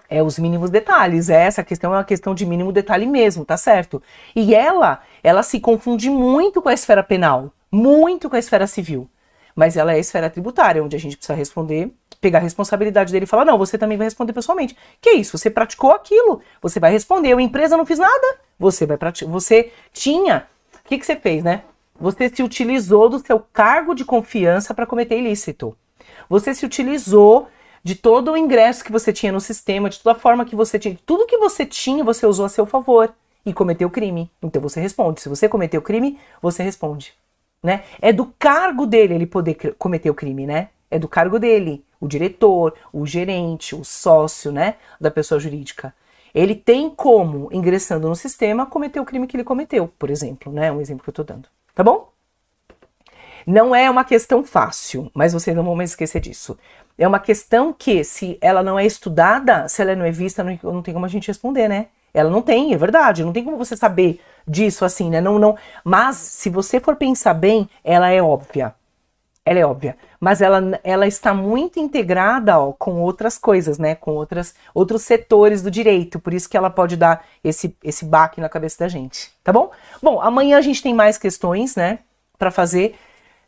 É os mínimos detalhes. Essa questão é uma questão de mínimo detalhe mesmo, tá certo? E ela se confunde muito com a esfera penal, muito com a esfera civil. Mas ela é a esfera tributária, onde a gente precisa responder, pegar a responsabilidade dele e falar, não, você também vai responder pessoalmente. Que isso? Você praticou aquilo, você vai responder. Eu, empresa, não fiz nada. Você vai praticar. Você tinha... O que você fez, né? Você se utilizou do seu cargo de confiança para cometer ilícito. Você se utilizou de todo o ingresso que você tinha no sistema, de toda a forma que você tinha, tudo que você tinha, você usou a seu favor e cometeu crime. Então você responde. Se você cometeu crime, você responde, né? É do cargo dele ele poder cometer o crime, né? É do cargo dele, o diretor, o gerente, o sócio, né, da pessoa jurídica. Ele tem como, ingressando no sistema, cometer o crime que ele cometeu, por exemplo, né? Um exemplo que eu tô dando. Tá bom? Não é uma questão fácil, mas vocês não vão mais esquecer disso. É uma questão que, se ela não é estudada, se ela não é vista, não tem como a gente responder, né? Ela não tem, é verdade, não tem como você saber disso assim, né? Não. Mas, se você for pensar bem, ela é óbvia. Ela é óbvia. Mas ela está muito integrada, ó, com outras coisas, né? Com outros setores do direito. Por isso que ela pode dar esse baque na cabeça da gente, tá bom? Bom, amanhã a gente tem mais questões, né? Pra fazer.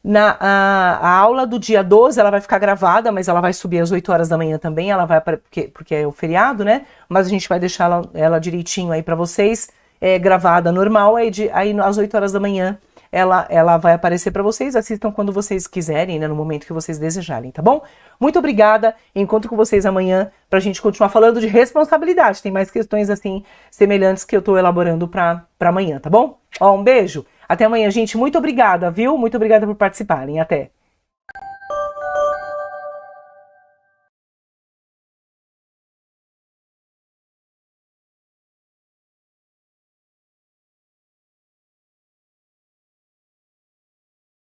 A aula do dia 12, ela vai ficar gravada, mas ela vai subir às 8 horas da manhã também, ela vai porque é o feriado, né? Mas a gente vai deixar ela direitinho aí pra vocês, gravada normal, aí às 8 horas da manhã ela vai aparecer pra vocês, assistam quando vocês quiserem, né, no momento que vocês desejarem, tá bom? Muito obrigada, encontro com vocês amanhã pra gente continuar falando de responsabilidade, tem mais questões assim, semelhantes que eu tô elaborando pra amanhã, tá bom? Ó, um beijo! Até amanhã, gente. Muito obrigada, viu? Muito obrigada por participarem. Até.